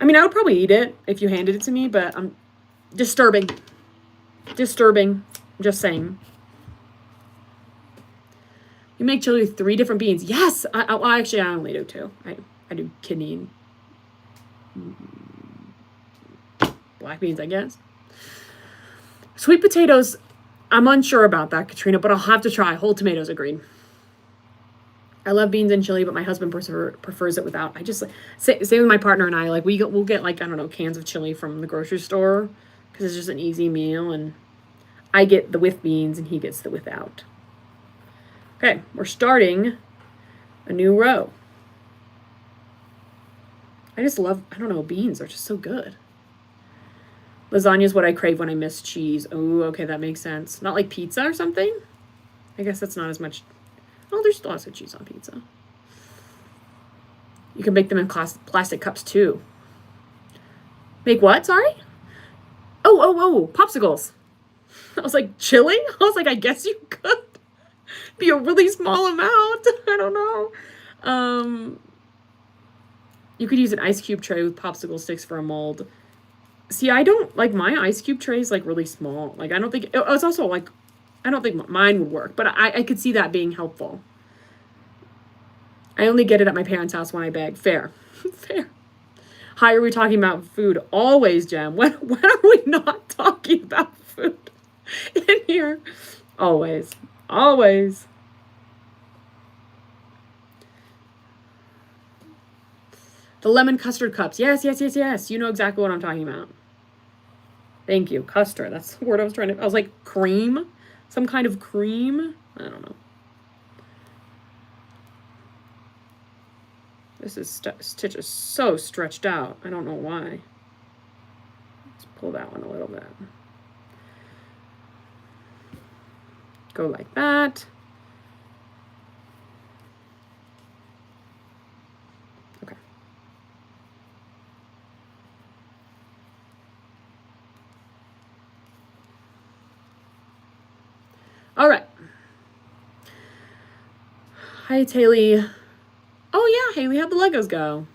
I mean, I would probably eat it if you handed it to me, but I'm disturbing. Just saying. You make chili with 3 different beans. Yes. Actually, I only do 2. I do kidney and black beans, I guess. Sweet potatoes, I'm unsure about that, Katrina, but I'll have to try. Whole tomatoes, agreed. I love beans and chili, but my husband prefers it without. I just same with my partner and I. Like we'll get like, I don't know, cans of chili from the grocery store because it's just an easy meal, and I get the with beans and he gets the without. Okay, we're starting a new row. I just love, I don't know, beans are just so good. Lasagna is what I crave when I miss cheese. Oh, okay, that makes sense. Not like pizza or something? I guess that's not as much. Oh, there's lots of cheese on pizza. You can make them in plastic cups too. Make what? Sorry? Oh, popsicles. I was like, chili? I was like, I guess you could. Be a really small amount. I don't know. You could use an ice cube tray with popsicle sticks for a mold. See, I don't like my ice cube tray is like really small. Like I don't think it's also like I don't think mine would work, but I could see that being helpful. I only get it at my parents' house when I beg. Fair. Fair. Hi, are we talking about food? Always, Jem. When are we not talking about food in here? Always. Always. The lemon custard cups. Yes. You know exactly what I'm talking about. Thank you. Custard. That's the word I was trying to. I was like, cream? Some kind of cream? I don't know. This stitch is so stretched out. I don't know why. Let's pull that one a little bit. Go like that. Okay. All right. Hi, it's Haley. Oh, yeah, Haley, how'd the Legos go?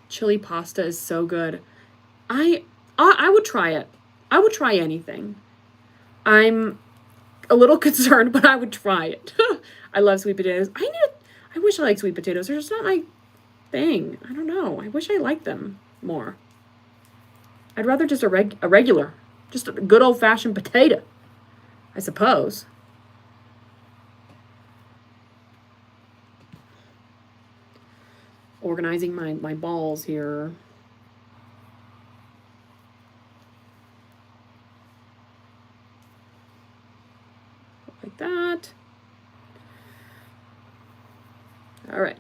Chili pasta is so good. I would try it. I would try anything. I'm a little concerned, but I would try it. I love sweet potatoes. I wish I liked sweet potatoes. They're just not my thing. I don't know. I wish I liked them more. I'd rather just a regular, just a good old-fashioned potato, I suppose. Organizing my balls here. Like that. All right.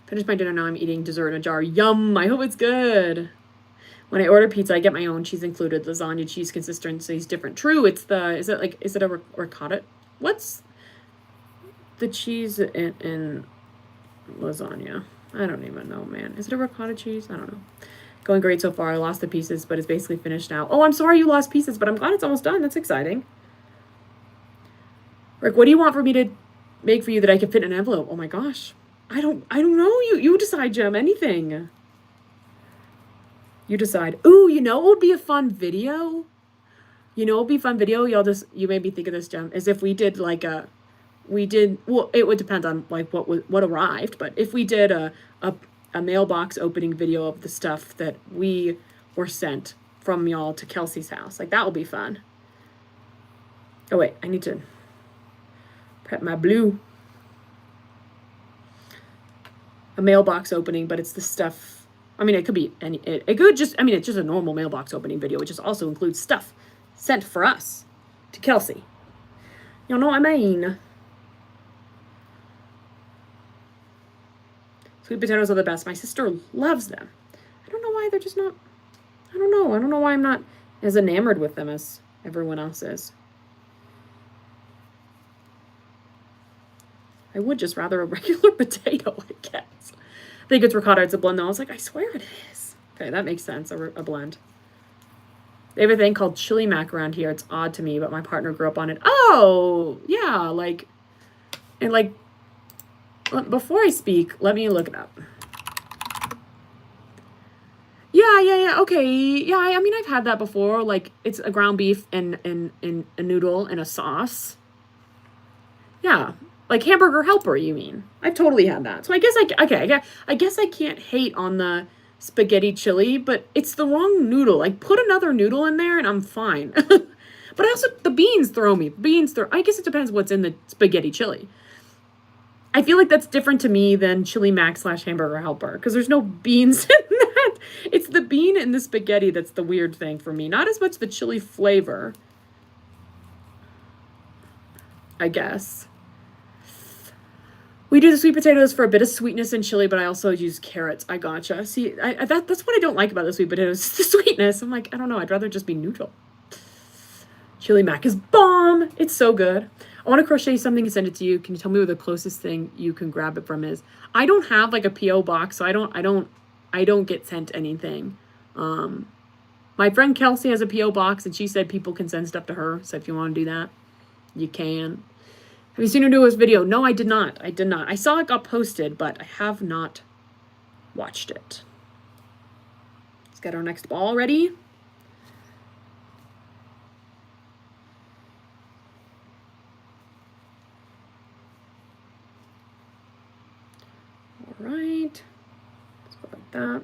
Finished my dinner, now I'm eating dessert in a jar. Yum! I hope it's good. When I order pizza, I get my own cheese included. Lasagna cheese consistency is different. True, it's the, is it a ricotta? What's the cheese in lasagna? I don't even know, man. Is it a ricotta cheese? I don't know. Going great so far. I lost the pieces, but it's basically finished now. Oh, I'm sorry you lost pieces, but I'm glad it's almost done. That's exciting. Rick, what do you want for me to make for you that I can fit in an envelope? Oh my gosh. I don't know. You decide, Jem. Anything. You decide. Ooh, you know what would be a fun video? You know what would be a fun video? You made me think of this, Jem, is if we did like well, it would depend on like what arrived, but if we did a mailbox opening video of the stuff that we were sent from y'all to Kelsey's house, like that would be fun. Oh wait, I need to prep my blue. A mailbox opening, but it's the stuff. I mean, it could be any. It could just. I mean, it's just a normal mailbox opening video, which just also includes stuff sent for us to Kelsey. You know what I mean? Sweet potatoes are the best. My sister loves them. I don't know why they're just not. I don't know. I don't know why I'm not as enamored with them as everyone else is. I would just rather a regular potato, I guess. I think it's ricotta. It's a blend, though. I was like, I swear it is. Okay, that makes sense. A blend. They have a thing called chili mac around here. It's odd to me, but my partner grew up on it. Oh, yeah. Like, and like, before I speak, let me look it up. Yeah. Okay. Yeah, I mean, I've had that before. Like, it's a ground beef and a noodle and a sauce. Yeah. Like hamburger helper, you mean? I've totally had that. So I guess I guess I can't hate on the spaghetti chili, but it's the wrong noodle. Like put another noodle in there and I'm fine. But also the beans throw me. I guess it depends what's in the spaghetti chili. I feel like that's different to me than chili mac / hamburger helper because there's no beans in that. It's the bean and the spaghetti that's the weird thing for me. Not as much the chili flavor, I guess. We do the sweet potatoes for a bit of sweetness and chili, but I also use carrots. I gotcha. See, that's what I don't like about the sweet potatoes, the sweetness. I'm like, I don't know. I'd rather just be neutral. Chili mac is bomb. It's so good. I want to crochet something and send it to you. Can you tell me where the closest thing you can grab it from is? I don't have like a P.O. box, so I don't get sent anything. My friend Kelsey has a P.O. box, and she said people can send stuff to her. So if you want to do that, you can. Have you seen her newest video? No, I did not. I saw it got posted, but I have not watched it. Let's get our next ball ready. All right. Let's go like that.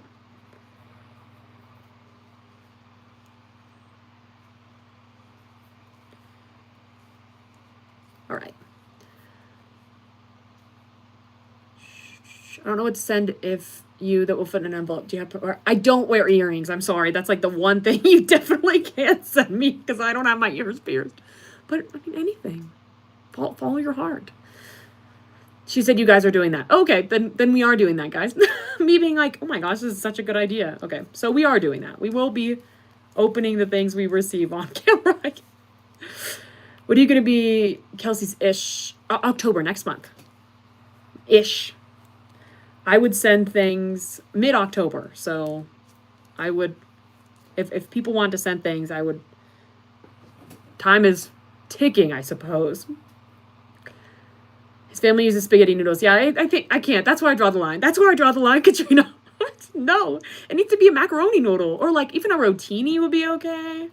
All right. I don't know what to send if that will fit in an envelope. Do you have, or I don't wear earrings. I'm sorry. That's like the one thing you definitely can't send me because I don't have my ears pierced. But I mean, anything. Follow your heart. She said you guys are doing that. Okay, then we are doing that, guys. Me being like, oh my gosh, this is such a good idea. Okay, so we are doing that. We will be opening the things we receive on camera. What are you going to be, Kelsey's ish? October, next month. Ish. I would send things mid-October. So I would, if people want to send things, I would, time is ticking, I suppose. His family uses spaghetti noodles. Yeah, I think I can't. That's where I draw the line. That's where I draw the line, Katrina. No, it needs to be a macaroni noodle or like even a rotini would be okay.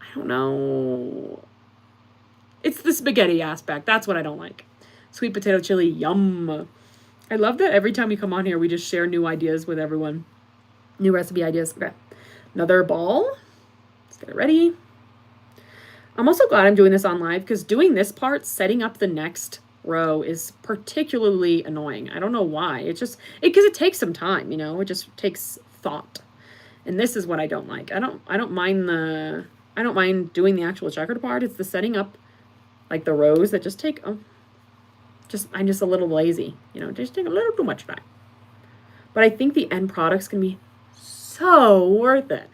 I don't know. It's the spaghetti aspect. That's what I don't like. Sweet potato chili, yum. I love that every time we come on here, we just share new ideas with everyone. New recipe ideas. Okay. Another ball. Let's get it ready. I'm also glad I'm doing this on live because doing this part, setting up the next row is particularly annoying. I don't know why. It's just, because it takes some time, you know, it just takes thought. And this is what I don't like. I don't mind doing the actual checkered part. It's the setting up like the rows that just take, I'm just a little lazy, you know, just take a little too much time. But I think the end product's going to be so worth it.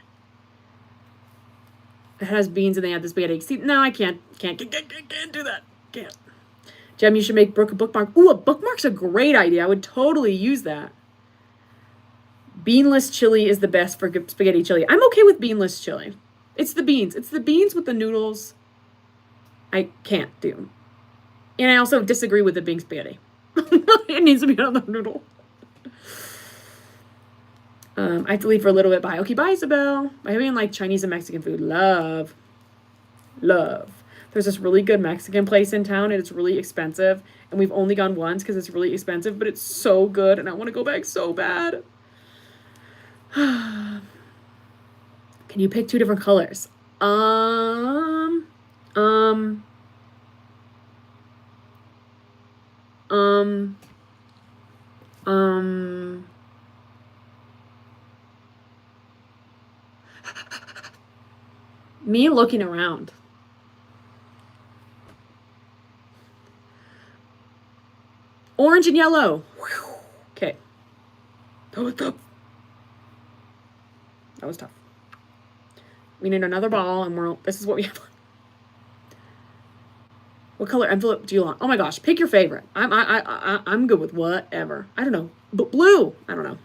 It has beans and they add the spaghetti. See, no, I can't do that. Can't. Jem, you should make Brooke a bookmark. Ooh, a bookmark's a great idea. I would totally use that. Beanless chili is the best for spaghetti chili. I'm okay with beanless chili. It's the beans. It's the beans with the noodles I can't do. And I also disagree with it being spaghetti. It needs to be on the noodle. I have to leave for a little bit. Bye. Okay, bye, Isabel. I mean, like Chinese and Mexican food. Love. There's this really good Mexican place in town, and it's really expensive. And we've only gone once because it's really expensive, but it's so good, and I want to go back so bad. Can you pick 2 different colors? Me looking around. Orange and yellow. Okay. That was tough. That was tough. We need another ball, and this is what we have. What color envelope do you want? Oh my gosh, pick your favorite. I'm good with whatever. I don't know. But blue. I don't know.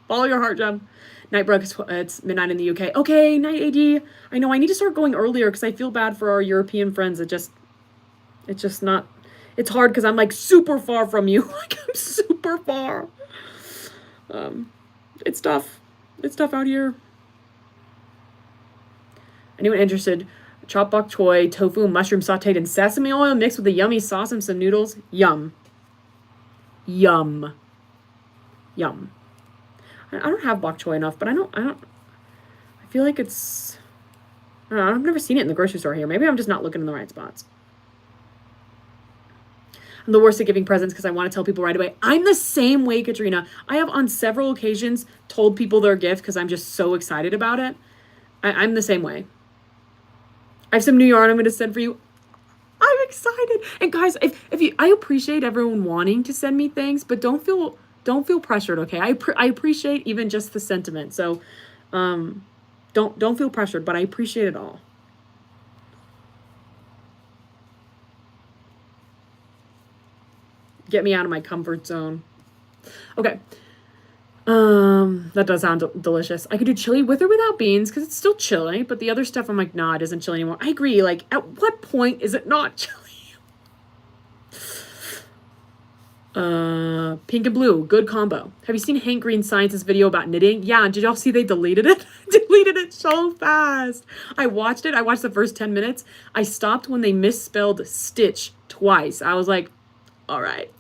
Follow your heart, Jem. Night, Brooke. It's midnight in the UK. Okay, night, AD. I know I need to start going earlier because I feel bad for our European friends. It's just not. It's hard because I'm like super far from you. Like I'm super far. It's tough. It's tough out here. Anyone interested? Chopped bok choy, tofu, mushroom sauteed in sesame oil mixed with a yummy sauce and some noodles. Yum. Yum. Yum. I don't have bok choy enough, but I feel like it's, I don't know, I've never seen it in the grocery store here. Maybe I'm just not looking in the right spots. I'm the worst at giving presents because I want to tell people right away. I'm the same way, Katrina. I have on several occasions told people their gift because I'm just so excited about it. I'm the same way. I have some new yarn I'm going to send for you. I'm excited. And guys, if you, I appreciate everyone wanting to send me things, but don't feel pressured, okay? I appreciate even just the sentiment. So, don't feel pressured, but I appreciate it all. Get me out of my comfort zone. Okay. That does sound delicious. I could do chili with or without beans because it's still chili, but the other stuff I'm like, nah, it isn't chili anymore. I agree. Like, at what point is it not chili? Pink and blue, good combo. Have you seen Hank Green Science's video about knitting? Yeah, did y'all see they deleted it? Deleted it so fast. I watched it. I watched the first 10 minutes. I stopped when they misspelled stitch twice. I was like, all right.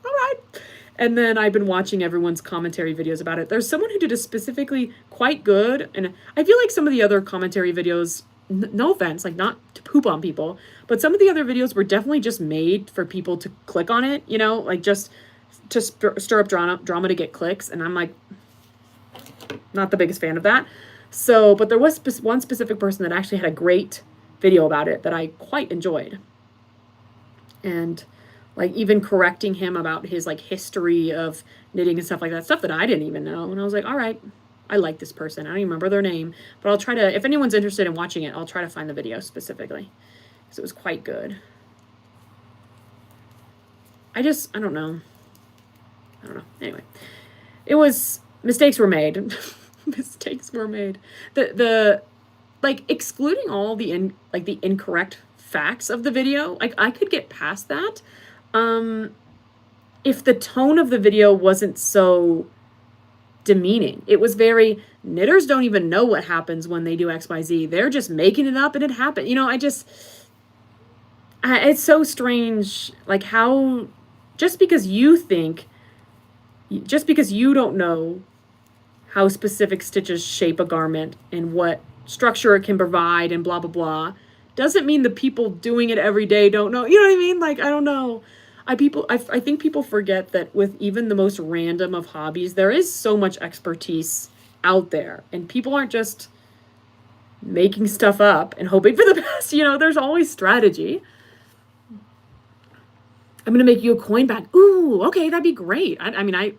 And then I've been watching everyone's commentary videos about it. There's someone who did a specifically quite good, and I feel like some of the other commentary videos, no offense, like not to poop on people, but some of the other videos were definitely just made for people to click on it, you know, like just to stir up drama to get clicks. And I'm like, not the biggest fan of that. So, but there was one specific person that actually had a great video about it that I quite enjoyed. And like even correcting him about his like history of knitting and stuff like that, stuff that I didn't even know. And I was like, all right, I like this person. I don't even remember their name, but I'll try to, if anyone's interested in watching it, I'll try to find the video specifically because it was quite good. I don't know. Anyway, it was, mistakes were made. Mistakes were made. The like excluding all the incorrect facts of the video, like I could get past that. If the tone of the video wasn't so demeaning. It was very, knitters don't even know what happens when they do XYZ. They're just making it up and it happened. You know, it's so strange, like how, just because you don't know how specific stitches shape a garment and what structure it can provide and blah, blah, blah, doesn't mean the people doing it every day don't know. You know what I mean? Like, I don't know. I think people forget that with even the most random of hobbies, there is so much expertise out there. And people aren't just making stuff up and hoping for the best. You know, there's always strategy. I'm going to make you a coin bag. Ooh, okay, that'd be great. I mean, I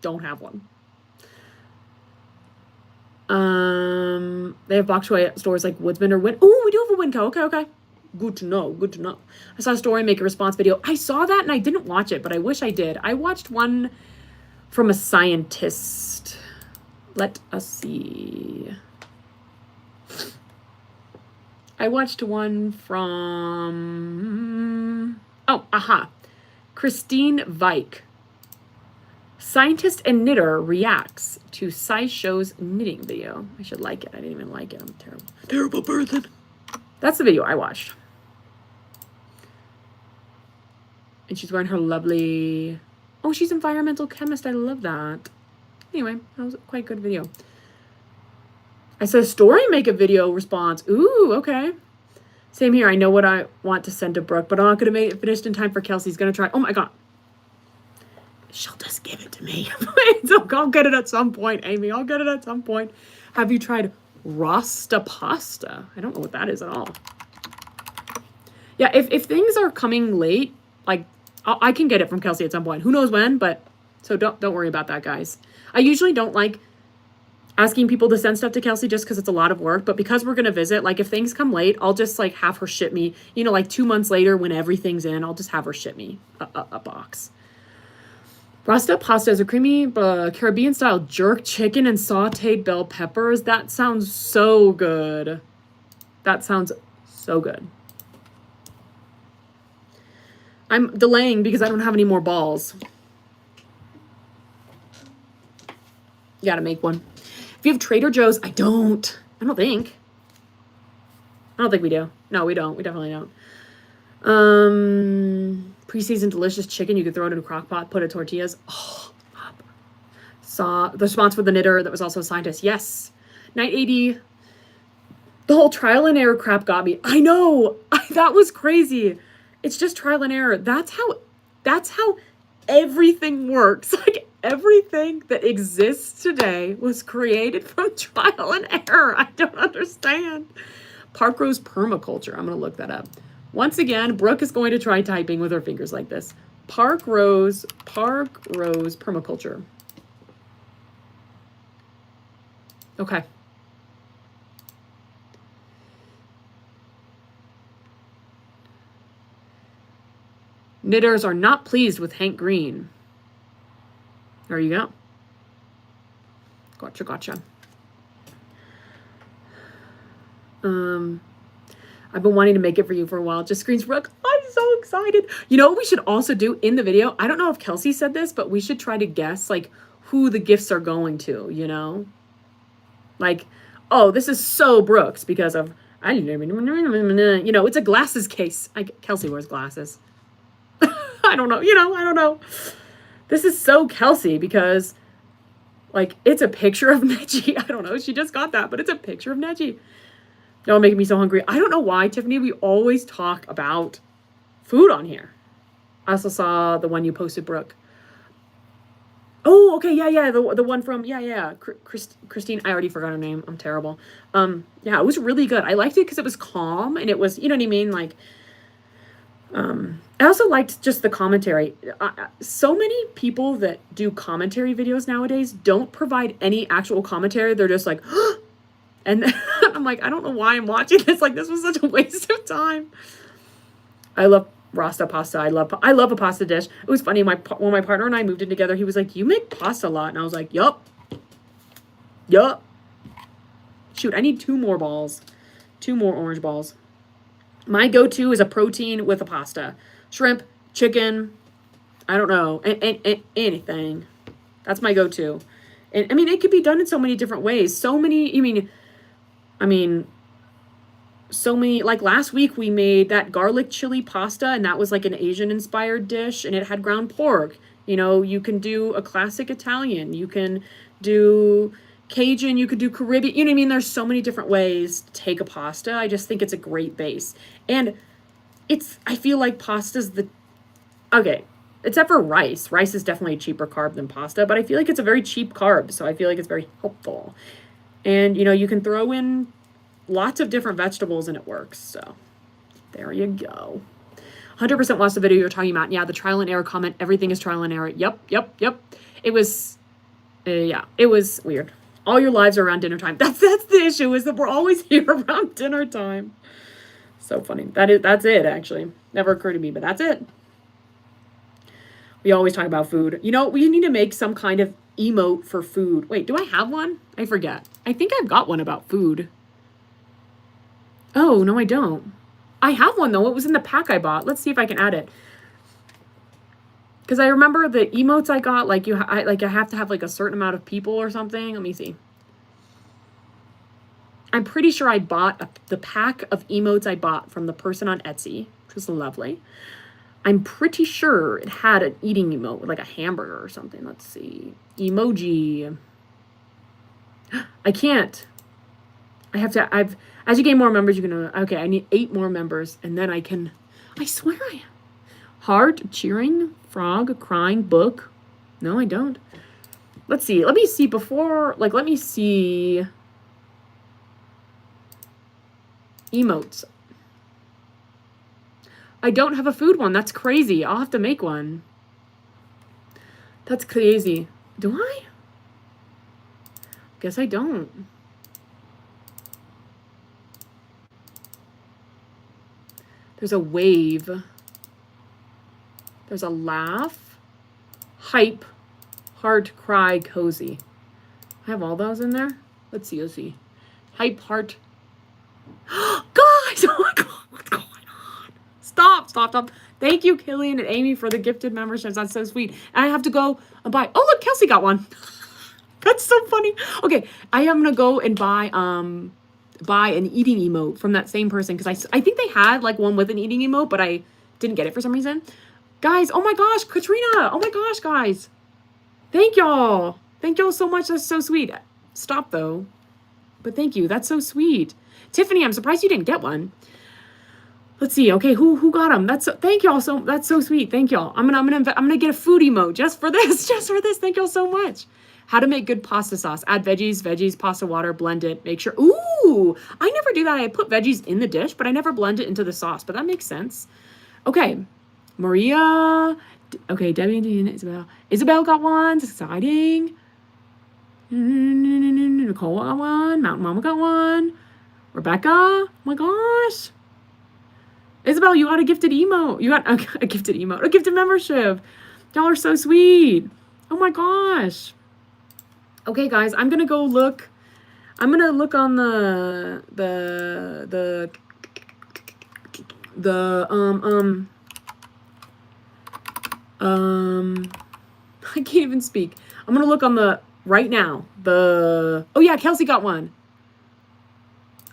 don't have one. They have box toy stores like Woodsman or Win. Oh, we do have a Winco. Okay, okay. Good to know. Good to know. I saw a story make a response video. I saw that and I didn't watch it, but I wish I did. I watched one from a scientist. Let us see. I watched one from... Oh, aha. Christine Vike. Scientist and knitter reacts to SciShow's knitting video. I should like it. I didn't even like it. I'm terrible. Terrible person. That's the video I watched. And she's wearing her lovely... Oh, she's environmental chemist. I love that. Anyway, that was a quite good video. I said story make a video response. Ooh, okay. Same here. I know what I want to send to Brooke, but I'm not going to make it finished in time for Kelsey's going to try. Oh my God. She'll just give it to me. So I'll get it at some point, Amy. I'll get it at some point. Have you tried Rasta pasta? I don't know what that is at all. Yeah, if things are coming late, like I can get it from Kelsey at some point. Who knows when, but so don't worry about that, guys. I usually don't like asking people to send stuff to Kelsey just because it's a lot of work, but because we're going to visit, like if things come late, I'll just like have her ship me, you know, like 2 months later when everything's in, I'll just have her ship me a box. Rasta pasta is a creamy Caribbean style jerk chicken and sauteed bell peppers. That sounds so good. That sounds so good. I'm delaying because I don't have any more balls. You gotta make one. If you have Trader Joe's, I don't think we do. No, we don't. We definitely don't. Pre-seasoned delicious chicken. You could throw it in a crock pot, put it tortillas. Oh, saw the response for the knitter that was also a scientist. Yes. Night 80. The whole trial and error crap got me. I know. That was crazy. It's just trial and error. That's how everything works. Like everything that exists today was created from trial and error. I don't understand. Park Rose permaculture. I'm going to look that up. Once again, Brooke is going to try typing with her fingers like this. Park Rose permaculture. Okay. Knitters are not pleased with Hank Green. There you go. Gotcha. I've been wanting to make it for you for a while. Just screens Brooke. I'm so excited. You know what we should also do in the video? I don't know if Kelsey said this, but we should try to guess like who the gifts are going to, you know? Like, oh, this is so Brooks because of, you know, it's a glasses case. Kelsey wears glasses. I don't know. I don't know. This is so Kelsey because, like, it's a picture of Neji. I don't know. She just got that, but it's a picture of Neji. Y'all making me so hungry. I don't know why, Tiffany, we always talk about food on here. I also saw the one you posted, Brooke. Oh, okay. Yeah. The one from, Christine. I already forgot her name. I'm terrible. Yeah, it was really good. I liked it because it was calm and it was, you know what I mean? Like, I also liked just the commentary. So many people that do commentary videos nowadays don't provide any actual commentary. They're just like, and I'm like, I don't know why I'm watching this. Like, this was such a waste of time. I love Rasta pasta. I love a pasta dish. It was funny. When my partner and I moved in together, he was like, you make pasta a lot. And I was like, yup. Shoot, I need 2 more balls. 2 more orange balls. My go-to is a protein with a pasta. Shrimp, chicken, I don't know, anything. That's my go-to. And I mean, it could be done in so many different ways. So many, so many, like last week we made that garlic chili pasta and that was like an Asian inspired dish and it had ground pork. You know, you can do a classic Italian. You can do Cajun, you could do Caribbean, you know what I mean? There's so many different ways to take a pasta. I just think it's a great base. And I feel like pasta's okay, except for rice. Rice is definitely a cheaper carb than pasta, but I feel like it's a very cheap carb. So I feel like it's very helpful. And, you know, you can throw in lots of different vegetables and it works. So there you go. 100% watched the video you're talking about. Yeah, the trial and error comment. Everything is trial and error. Yep. It was, it was weird. All your lives are around dinner time. That's the issue, is that we're always here around dinner time. So funny. That's it, actually. Never occurred to me, but that's it. We always talk about food. You know, we need to make some kind of emote for food. Wait, do I have one? I forget. I think I've got one about food. Oh, no, I don't. I have one, though. It was in the pack I bought. Let's see if I can add it. Because I remember the emotes I got, like, I have to have, like, a certain amount of people or something. Let me see. I'm pretty sure I bought the pack of emotes I bought from the person on Etsy, which was lovely. I'm pretty sure it had an eating emote, like a hamburger or something. Let's see. Emoji. I can't. I have to, as you gain more members, you can, okay, I need 8 more members, and then I can, I swear I am. Heart, cheering, frog, crying, book. No, I don't. Let's see. Let me see before, like, let me see. Emotes. I don't have a food one. That's crazy. I'll have to make one. That's crazy. Do I? Guess I don't. There's a wave. There's a laugh. Hype. Heart, cry, cozy. I have all those in there. Let's see. Hype, heart. Guys! Oh my god, what's going on? Stop. Thank you, Killian and Amy, for the gifted memberships. That's so sweet. And I have to go and buy. Oh, look, Kelsey got one. That's so funny. Okay, I am gonna go and buy an eating emote from that same person, because I think they had like one with an eating emote, but I didn't get it for some reason. Guys, oh my gosh, Katrina. Oh my gosh, guys. Thank y'all. Thank y'all so much. That's so sweet. Stop though. But thank you. That's so sweet. Tiffany, I'm surprised you didn't get one. Let's see. Okay, who got them? Thank y'all. That's so sweet. Thank y'all. I'm gonna get a food emote just for this. Thank y'all so much. How to make good pasta sauce. Add veggies, pasta water, blend it. Make sure. Ooh, I never do that. I put veggies in the dish, but I never blend it into the sauce. But that makes sense. Okay, Maria. Okay, Debbie and Isabel. Isabel got one. It's exciting. Nicole got one. Mountain Mama got one. Rebecca. Oh my gosh. Isabel, you got a gifted emote. You got a gifted emote. A gifted membership. Y'all are so sweet. Oh my gosh. Okay, guys, I'm gonna go look. I'm gonna look on the I can't even speak. I'm gonna look on the right now. Oh yeah, Kelsey got one.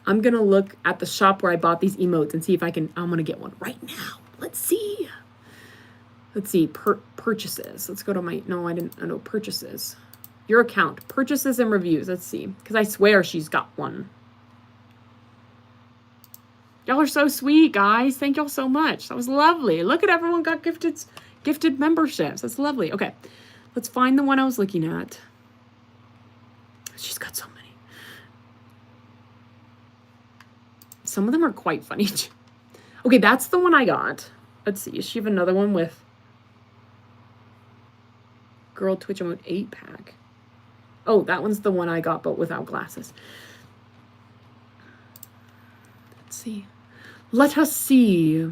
I'm gonna look at the shop where I bought these emotes and see if I'm gonna get one right now. Let's see. Purchases. Let's go to my, no, I know purchases. Your account, purchases and reviews. Let's see, because I swear she's got one. Y'all are so sweet, guys. Thank y'all so much. That was lovely. Look at everyone got gifted memberships. That's lovely. Okay, let's find the one I was looking at. She's got so many. Some of them are quite funny. Okay, that's the one I got. Let's see. Does she have another one with Girl Twitch Emote 8-pack? Oh, that one's the one I got, but without glasses. Let's see. Let us see.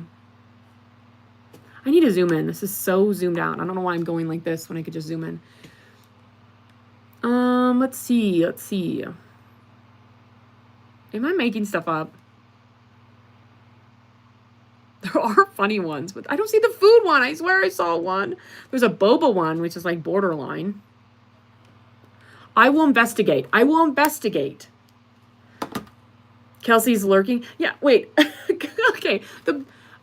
I need to zoom in. This is so zoomed out. I don't know why I'm going like this when I could just zoom in. Let's see. Am I making stuff up? There are funny ones, but I don't see the food one. I swear I saw one. There's a boba one, which is like borderline. I will investigate. Kelsey's lurking. Yeah, wait. Okay.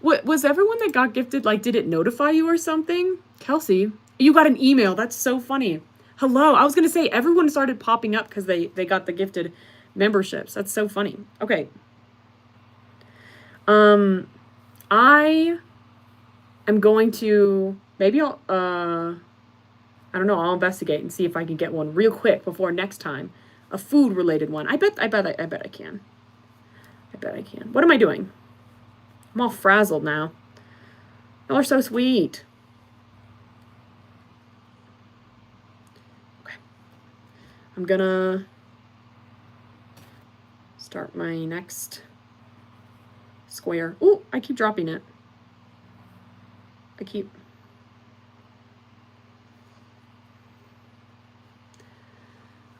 Was everyone that got gifted, like, did it notify you or something? Kelsey, you got an email. That's so funny. Hello. I was going to say, everyone started popping up because they got the gifted memberships. That's so funny. Okay. I am going to, maybe I'll, I don't know, I'll investigate and see if I can get one real quick before next time. A food related one. I bet I can. What am I doing? I'm all frazzled now. Y'all are so sweet. Okay. I'm gonna start my next square. Oh, I keep dropping it.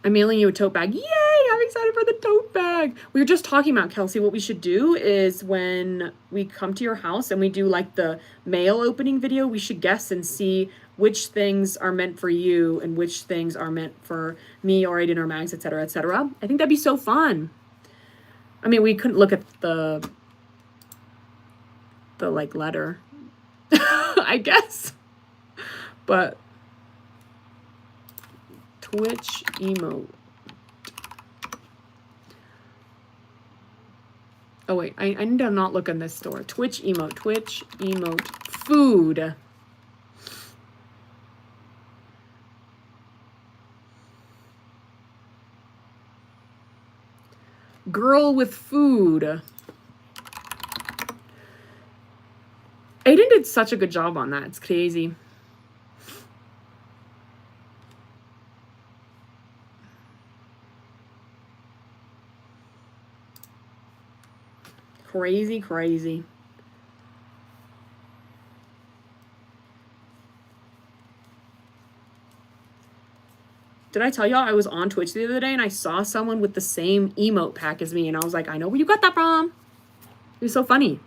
I'm mailing you a tote bag. Yay! I'm excited for the tote bag. We were just talking about, Kelsey, what we should do is when we come to your house and we do like the mail opening video, we should guess and see which things are meant for you and which things are meant for me or Aiden or Mags, etc., etc. I think that'd be so fun. I mean, we couldn't look at the like letter, I guess, but Twitch emote. Oh wait, I need to not look in this store. Twitch emote, food. Girl with food. Aiden did such a good job on that. It's crazy. Crazy, crazy. Did I tell y'all I was on Twitch the other day and I saw someone with the same emote pack as me and I was like, I know where you got that from. It was so funny.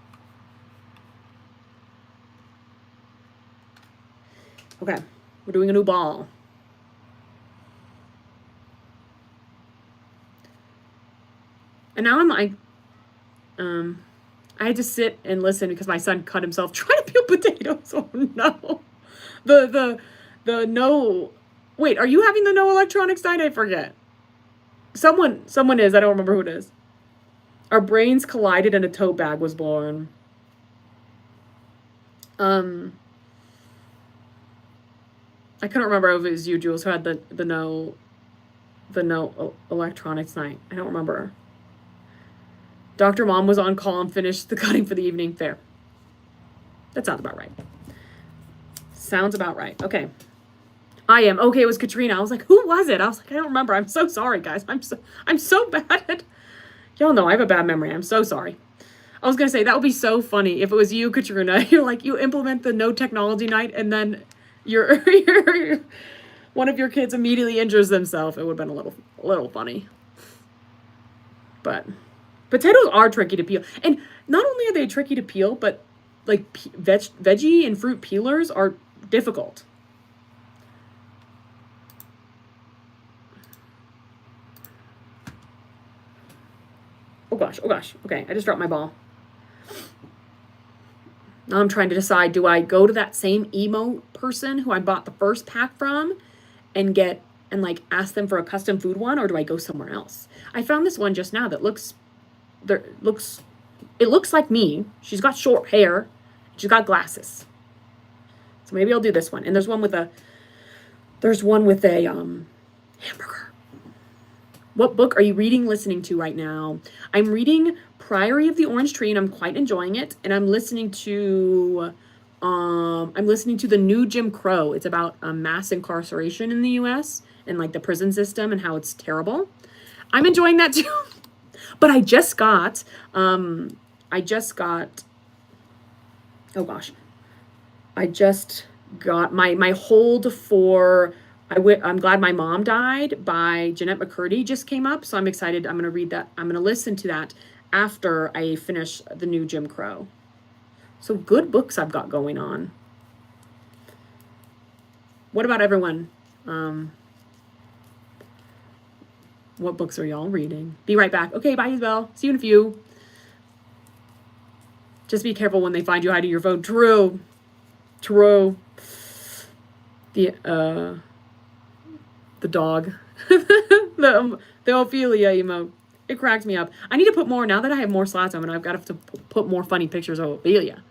Okay, we're doing a new ball. And now I'm like, I had to sit and listen because my son cut himself trying to peel potatoes. Oh no. The no. Wait, are you having the no electronics night? I forget. Someone is. I don't remember who it is. Our brains collided and a tote bag was born. I couldn't remember if it was you, Jules, who had the no electronics night. I don't remember. Dr. Mom was on call and finished the cutting for the evening. Fair. That sounds about right. Sounds about right. Okay. I am. Okay, it was Katrina. I was like, who was it? I was like, I don't remember. I'm so sorry, guys. I'm so bad at... Y'all know I have a bad memory. I'm so sorry. I was going to say, that would be so funny if it was you, Katrina. You're like, you implement the no technology night and then your one of your kids immediately injures themselves. It would have been a little funny. But potatoes are tricky to peel. And not only are they tricky to peel, but like veggie and fruit peelers are difficult. Oh gosh. Okay, I just dropped my ball. Now I'm trying to decide, do I go to that same emote person who I bought the first pack from and like ask them for a custom food one, or do I go somewhere else? I found this one just now that looks like me. She's got short hair. She's got glasses. So maybe I'll do this one. And there's one with a hamburger. What book are you reading, listening to right now? I'm reading Priory of the Orange Tree and I'm quite enjoying it. And I'm listening to the new Jim Crow. It's about mass incarceration in the US and like the prison system and how it's terrible. I'm enjoying that too. But I just got oh gosh. I just got my hold for I'm Glad My Mom Died by Jeanette McCurdy just came up, so I'm excited. I'm going to read that. I'm going to listen to that after I finish the new Jim Crow. So good books I've got going on. What about everyone? What books are y'all reading? Be right back. Okay, bye, Isabel. See you in a few. Just be careful when they find you hiding your phone. True. The dog. the Ophelia emote. It cracks me up. I need to put more, now that I have more slots on, and I've got to put more funny pictures of Ophelia.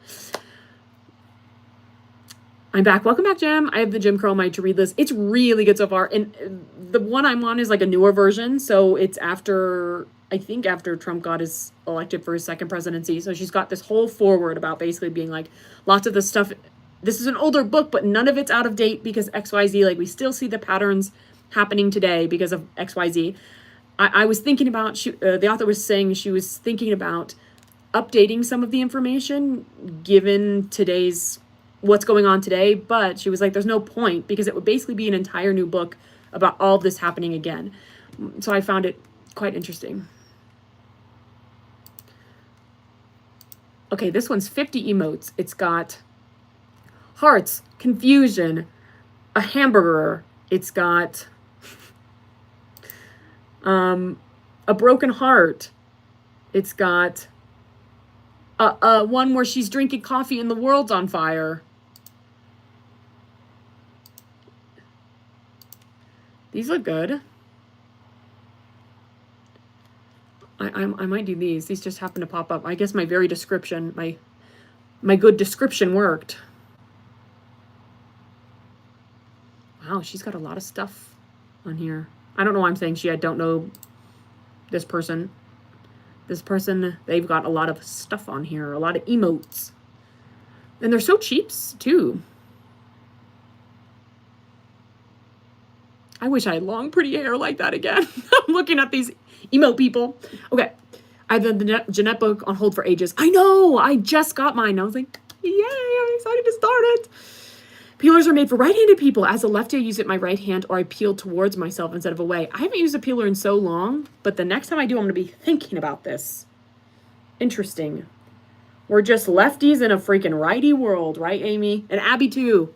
I'm back. Welcome back, Jem. I have the Jim Crow on my to-read list. It's really good so far. And the one I'm on is like a newer version. So it's after Trump got elected for his second presidency. So she's got this whole foreword about basically being like, lots of the stuff, this is an older book, but none of it's out of date because XYZ, like we still see the patterns happening today because of XYZ. I was thinking about, the author was saying she was thinking about updating some of the information given today's, what's going on today, but she was like, there's no point because it would basically be an entire new book about all of this happening again. So I found it quite interesting. Okay, this one's 50 emotes. It's got hearts, confusion, a hamburger. It's got a broken heart. It's got one where she's drinking coffee and the world's on fire. These look good. I might do these. These just happen to pop up. I guess my very description, my good description worked. Wow, she's got a lot of stuff on here. I don't know why I'm saying she. I don't know this person. This person, they've got a lot of stuff on here. A lot of emotes. And they're so cheap, too. I wish I had long, pretty hair like that again. I'm looking at these emote people. Okay. I've had the Jeanette book on hold for ages. I know! I just got mine. I was like, yay! I'm excited to start it. Peelers are made for right-handed people. As a lefty, I use it in my right hand, or I peel towards myself instead of away. I haven't used a peeler in so long, but the next time I do, I'm going to be thinking about this. Interesting. We're just lefties in a freaking righty world, right, Amy? And Abby, too.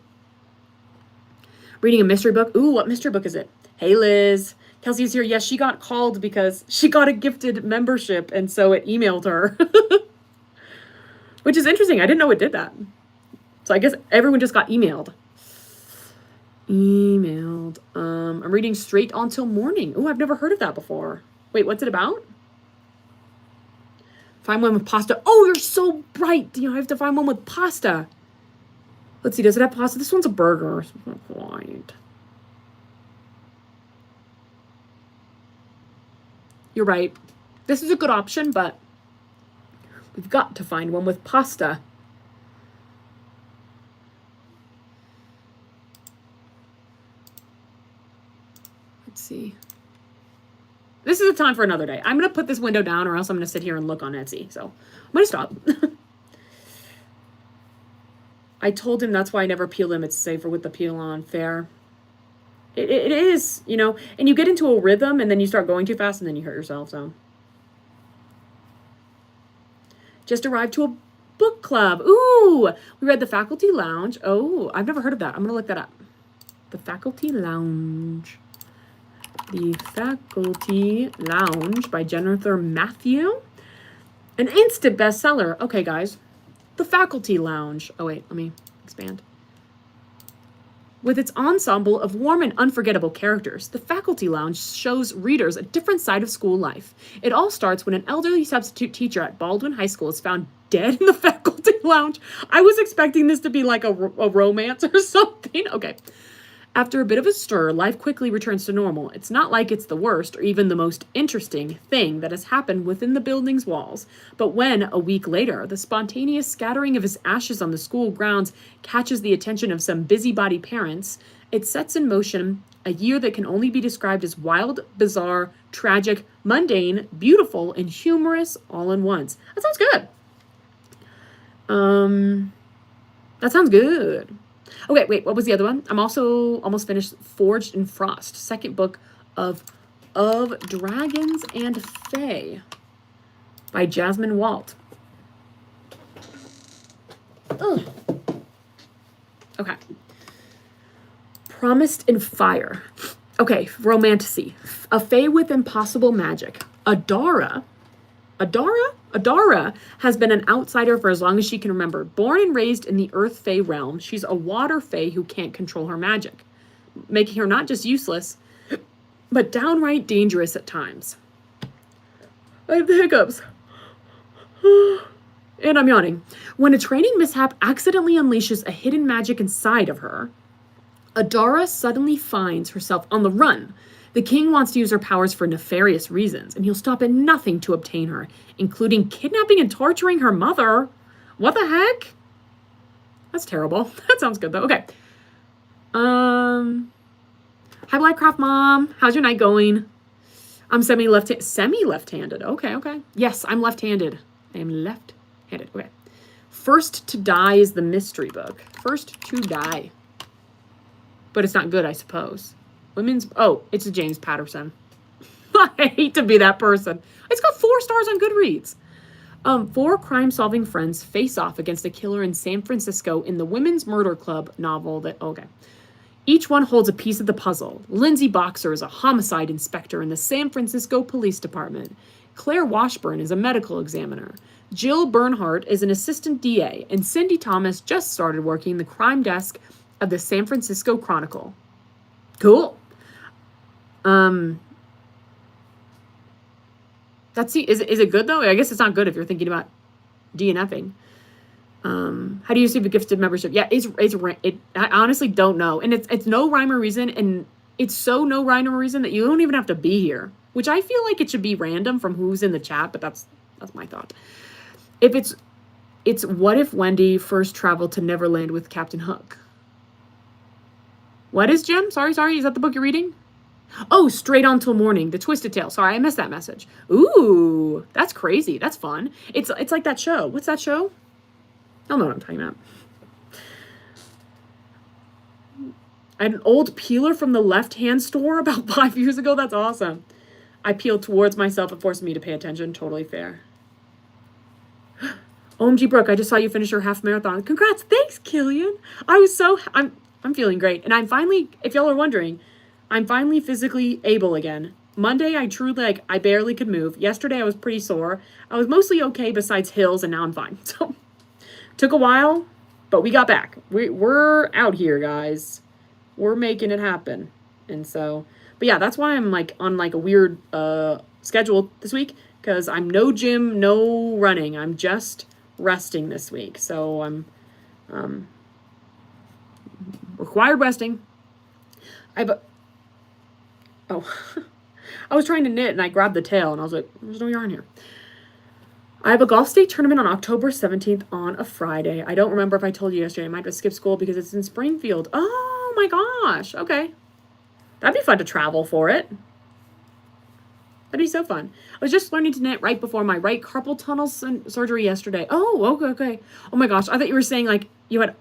Reading a mystery book. Ooh, what mystery book is it? Hey, Liz. Kelsey's here. Yes, she got called because she got a gifted membership, and so it emailed her. Which is interesting. I didn't know it did that. So I guess everyone just got emailed. I'm reading Straight On Till Morning. Oh, I've never heard of that before. Wait, what's it about? Find one with pasta. Oh, you're so bright. You know, I have to find one with pasta. Let's see, does it have pasta? This one's a burger. It's not quite. You're right. This is a good option, but we've got to find one with pasta. Let's see. This is a time for another day. I'm going to put this window down or else I'm going to sit here and look on Etsy. So I'm going to stop. I told him that's why I never peel them. It's safer with the peel on. Fair. It is, you know, and you get into a rhythm and then you start going too fast and then you hurt yourself. So just arrived to a book club. Ooh, we read The Faculty Lounge. Oh, I've never heard of that. I'm going to look that up. The Faculty Lounge. The Faculty Lounge by Jennifer Matthew. An instant bestseller. Okay, guys. The Faculty Lounge. Oh, wait, let me expand. With its ensemble of warm and unforgettable characters, The Faculty Lounge shows readers a different side of school life. It all starts when an elderly substitute teacher at Baldwin High School is found dead in the faculty lounge. I was expecting this to be like a romance or something. Okay. After a bit of a stir, life quickly returns to normal. It's not like it's the worst or even the most interesting thing that has happened within the building's walls. But when, a week later, the spontaneous scattering of his ashes on the school grounds catches the attention of some busybody parents, it sets in motion a year that can only be described as wild, bizarre, tragic, mundane, beautiful, and humorous all in once. That sounds good. That sounds good. Okay, wait, what was the other one? I'm also almost finished Forged in Frost, second book of Dragons and Fae by Jasmine Walt. Ugh. Okay. Promised in Fire. Okay, romantasy. A fae with impossible magic. Adara has been an outsider for as long as she can remember. Born and raised in the Earth Fae realm, she's a water fae who can't control her magic, making her not just useless, but downright dangerous at times. I have the hiccups. And I'm yawning. When a training mishap accidentally unleashes a hidden magic inside of her, Adara suddenly finds herself on the run. The king wants to use her powers for nefarious reasons, and he'll stop at nothing to obtain her, including kidnapping and torturing her mother. What the heck? That's terrible. That sounds good, though. Okay. Hi, Blackcraft Mom. How's your night going? I'm semi-left-handed. Okay. Yes, I'm left-handed. I am left-handed. Okay. First to Die is the mystery book. First to Die. But it's not good, I suppose. It's a James Patterson. I hate to be that person. It's got 4 stars on Goodreads. 4 crime-solving friends face off against a killer in San Francisco in the Women's Murder Club novel that, Each one holds a piece of the puzzle. Lindsay Boxer is a homicide inspector in the San Francisco Police Department. Claire Washburn is a medical examiner. Jill Bernhardt is an assistant DA. And Cindy Thomas just started working the crime desk of the San Francisco Chronicle. Cool. Is it good though? I guess it's not good if you're thinking about DNFing. How do you receive a gifted membership? Yeah, I honestly don't know. And it's no rhyme or reason, and it's so no rhyme or reason that you don't even have to be here, which I feel like it should be random from who's in the chat, but that's my thought. If it's what if Wendy first traveled to Neverland with Captain Hook? What is, Jim? Sorry, is that the book you're reading? Oh, Straight On Till Morning, The Twisted Tale. Sorry, I missed that message. Ooh, that's crazy. That's fun. It's like that show. What's that show? I don't know what I'm talking about. I had an old peeler from the left-hand store about 5 years ago. That's awesome. I peeled towards myself. It forced me to pay attention. Totally fair. OMG, Brooke, I just saw you finish your half marathon. Congrats. Thanks, Killian. I'm feeling great. And I'm finally, if y'all are wondering, I'm finally physically able again. Monday, I barely could move. Yesterday, I was pretty sore. I was mostly okay besides hills, and now I'm fine. So, took a while, but we got back. We're out here, guys. We're making it happen. And so, but yeah, that's why I'm on a weird schedule this week, because I'm no gym, no running. I'm just resting this week. So I'm required resting. I was trying to knit and I grabbed the tail and I was like, there's no yarn here. I have a golf state tournament on October 17th on a Friday. I don't remember if I told you yesterday. I might have to skip school because it's in Springfield. Oh my gosh. Okay. That'd be fun to travel for it. That'd be so fun. I was just learning to knit right before my right carpal tunnel surgery yesterday. Oh, okay. Oh my gosh. I thought you were saying you had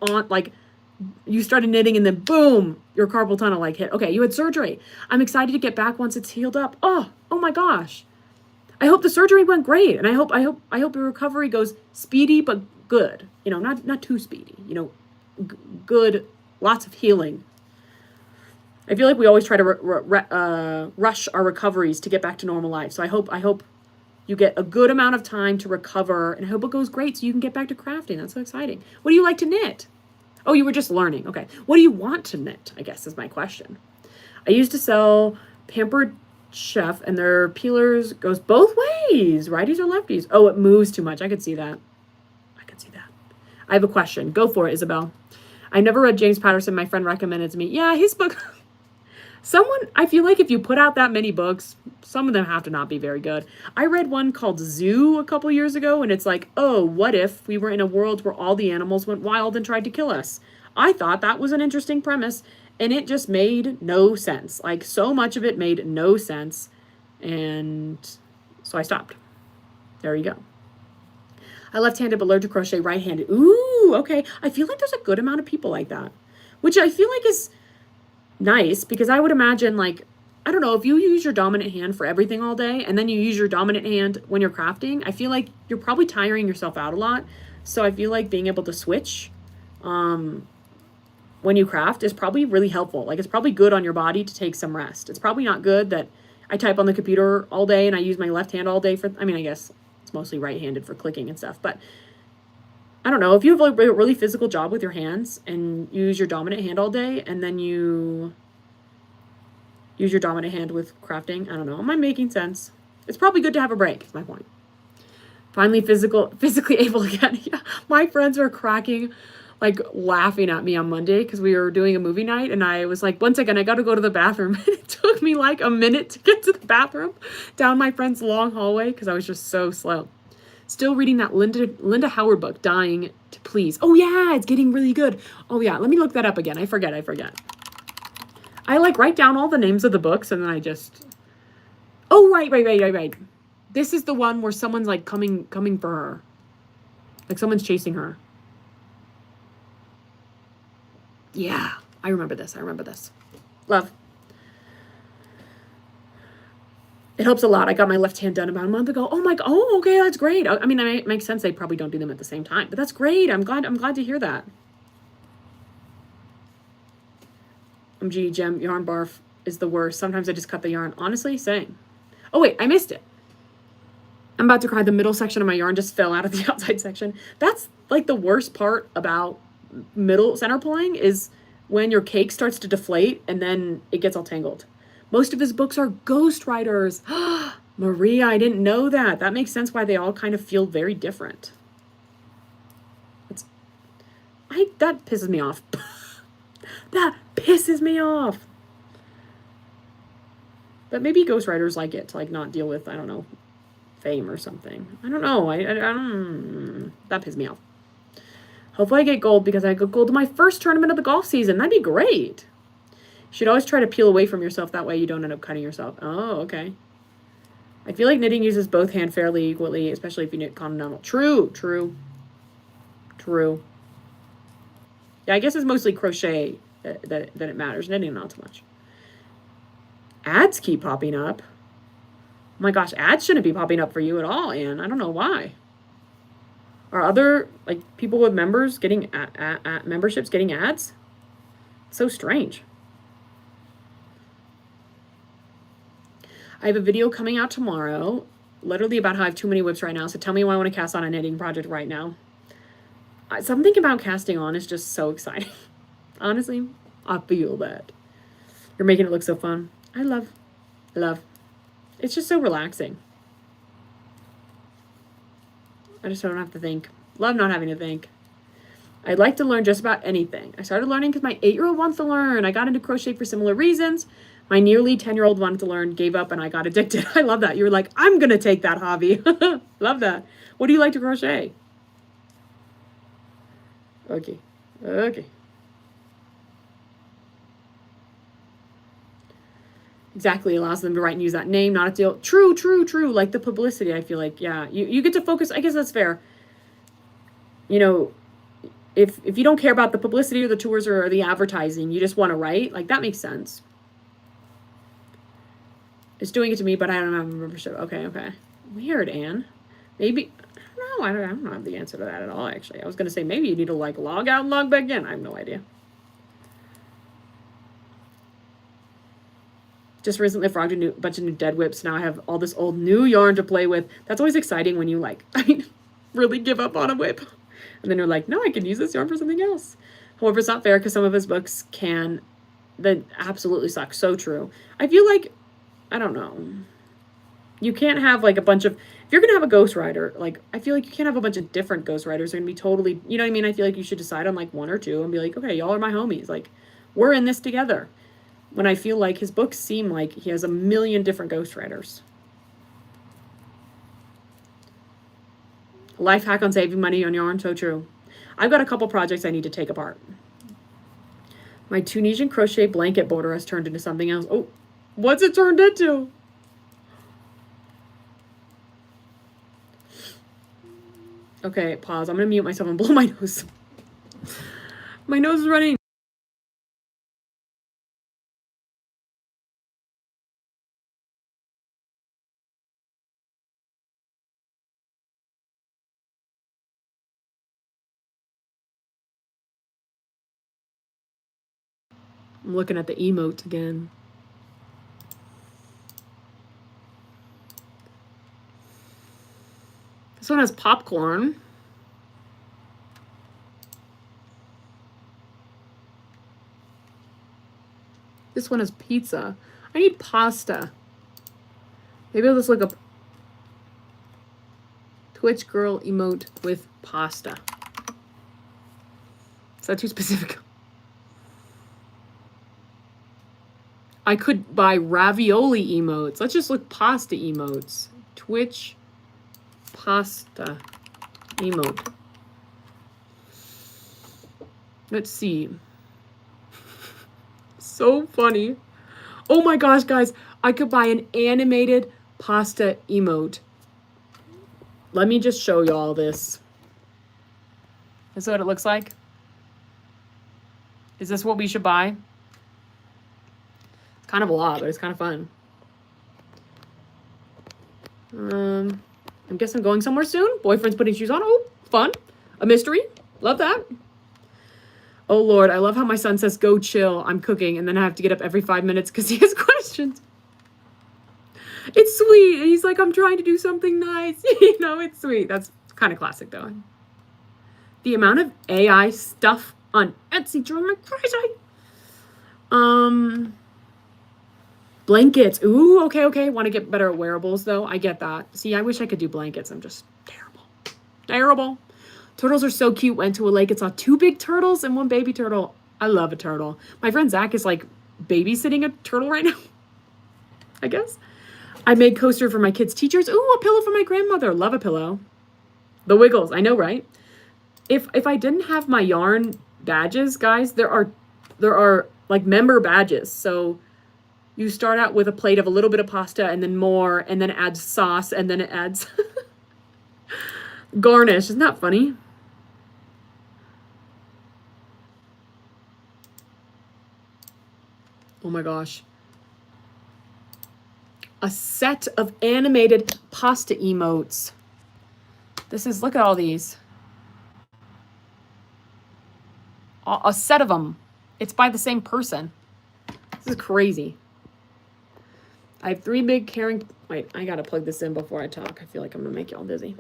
you started knitting and then boom, your carpal tunnel hit. Okay, you had surgery. I'm excited to get back once it's healed up. Oh my gosh. I hope the surgery went great, and I hope your recovery goes speedy but good. Not too speedy. Good, lots of healing. I feel like we always try to rush our recoveries to get back to normal life. So I hope you get a good amount of time to recover, and I hope it goes great so you can get back to crafting. That's so exciting. What do you like to knit? Oh, you were just learning. Okay. What do you want to knit, I guess, is my question. I used to sell Pampered Chef, and their peelers goes both ways, righties or lefties. Oh, it moves too much. I could see that. I have a question. Go for it, Isabel. I never read James Patterson. My friend recommended it to me. Yeah, his book. I feel like if you put out that many books, some of them have to not be very good. I read one called Zoo a couple years ago, and it's what if we were in a world where all the animals went wild and tried to kill us? I thought that was an interesting premise, and it just made no sense. So much of it made no sense, and so I stopped. There you go. I left-handed but learned to crochet right-handed. Ooh, okay. I feel like there's a good amount of people like that, which I feel like is nice, because I would imagine I don't know, if you use your dominant hand for everything all day and then you use your dominant hand when you're crafting, I feel like you're probably tiring yourself out a lot. So I feel like being able to switch when you craft is probably really helpful. It's probably good on your body to take some rest. It's probably not good that I type on the computer all day and I use my left hand all day I guess it's mostly right-handed for clicking and stuff, but I don't know, if you have a really physical job with your hands and you use your dominant hand all day and then you use your dominant hand with crafting, I don't know. Am I making sense? It's probably good to have a break, is my point. Finally physically able again. Yeah, my friends are cracking, laughing at me on Monday because we were doing a movie night and I was like, one second, I got to go to the bathroom. It took me a minute to get to the bathroom down my friend's long hallway because I was just so slow. Still reading that Linda Howard book, Dying to Please. Oh yeah, it's getting really good. Oh yeah, let me look that up again. I forget. I write down all the names of the books and then Oh, right. This is the one where someone's like coming for her. Like someone's chasing her. Yeah, I remember this. Love. It helps a lot. I got my left hand done about a month ago. Oh my god. Oh, okay, that's great. I mean, it makes sense they probably don't do them at the same time, but that's great. I'm glad to hear that. OMG, Gem, yarn barf is the worst. Sometimes I just cut the yarn. Honestly, same. Oh wait, I missed it. I'm about to cry. The middle section of my yarn just fell out of the outside section. That's like the worst part about middle center pulling is when your cake starts to deflate and then it gets all tangled. Most of his books are ghostwriters. Maria, I didn't know that. That makes sense why they all kind of feel very different. That pisses me off. That pisses me off. But maybe ghostwriters like it to like not deal with, I don't know, fame or something. I don't know. I don't. That pisses me off. Hopefully I get gold because I got gold in my first tournament of the golf season. That'd be great. You should always try to peel away from yourself. That way you don't end up cutting yourself. Oh, okay. I feel like knitting uses both hands fairly equally, especially if you knit continental. True. Yeah, I guess it's mostly crochet that it matters. Knitting, not so much. Ads keep popping up. Oh my gosh, ads shouldn't be popping up for you at all, Anne. I don't know why. Are other like people with members getting memberships getting ads? It's so strange. I have a video coming out tomorrow, literally about how I have too many whips right now. So tell me why I want to cast on a knitting project right now. Something about casting on is just so exciting. Honestly, I feel that. You're making it look so fun. I love. It's just so relaxing. I just don't have to think. Love not having to think. I'd like to learn just about anything. I started learning because my 8-year-old wants to learn. I got into crochet for similar reasons. My nearly 10-year-old wanted to learn, gave up, and I got addicted. I love that. You were like, I'm going to take that hobby. Love that. What do you like to crochet? Okay. Exactly. Allows them to write and use that name, not a deal. True. Like the publicity, I feel like, yeah. You get to focus. I guess that's fair. You know, if you don't care about the publicity or the tours or the advertising, you just want to write, like that makes sense. It's doing it to me, but I don't have a membership. Okay. Weird, Anne. Maybe, I don't have the answer to that at all, actually. I was going to say maybe you need to like log out and log back in. I have no idea. Just recently frogged a bunch of new dead whips. Now I have all this old new yarn to play with. That's always exciting when you like, really give up on a whip. And then you're like, no, I can use this yarn for something else. However, it's not fair because some of his books that absolutely suck. So true. I feel like, I don't know. You can't have like a bunch of, if you're going to have a ghostwriter, like I feel like you can't have a bunch of different ghostwriters. They're going to be totally, you know what I mean? I feel like you should decide on like one or two and be like, okay, y'all are my homies. Like we're in this together. When I feel like his books seem like he has a million different ghostwriters. Life hack on saving money on yarn, so true. I've got a couple projects I need to take apart. My Tunisian crochet blanket border has turned into something else. Oh, what's it turned into? Okay, pause. I'm going to mute myself and blow my nose. My nose is running. I'm looking at the emotes again. This one has popcorn. This one has pizza. I need pasta. Maybe I'll just look up Twitch girl emote with pasta. Is that too specific? I could buy ravioli emotes. Let's just look pasta emotes. Twitch pasta emote. Let's see. So funny. Oh my gosh, guys. I could buy an animated pasta emote. Let me just show you all this. This is what it looks like. Is this what we should buy? It's kind of a lot, but it's kind of fun. I guess I'm going somewhere soon. Boyfriend's putting shoes on. Oh, fun. A mystery. Love that. Oh, Lord. I love how my son says, go chill. I'm cooking. And then I have to get up every 5 minutes because he has questions. It's sweet. And he's like, I'm trying to do something nice. You know, it's sweet. That's kind of classic, though. The amount of AI stuff on Etsy drove me crazy. Blankets. Ooh, okay. Want to get better at wearables, though. I get that. See, I wish I could do blankets. I'm just terrible. Turtles are so cute. Went to a lake and saw 2 big turtles and 1 baby turtle. I love a turtle. My friend Zach is like babysitting a turtle right now, I guess. I made coaster for my kids' teachers. Ooh, a pillow for my grandmother. Love a pillow. The Wiggles. I know, right? If I didn't have my yarn badges, guys, there are like member badges. So you start out with a plate of a little bit of pasta and then more, and then it adds sauce, and then it adds garnish. Isn't that funny? Oh my gosh. A set of animated pasta emotes. This is, look at all these. A set of them. It's by the same person. This is crazy. I have 3 big Karen... Wait, I gotta plug this in before I talk. I feel like I'm gonna make y'all dizzy.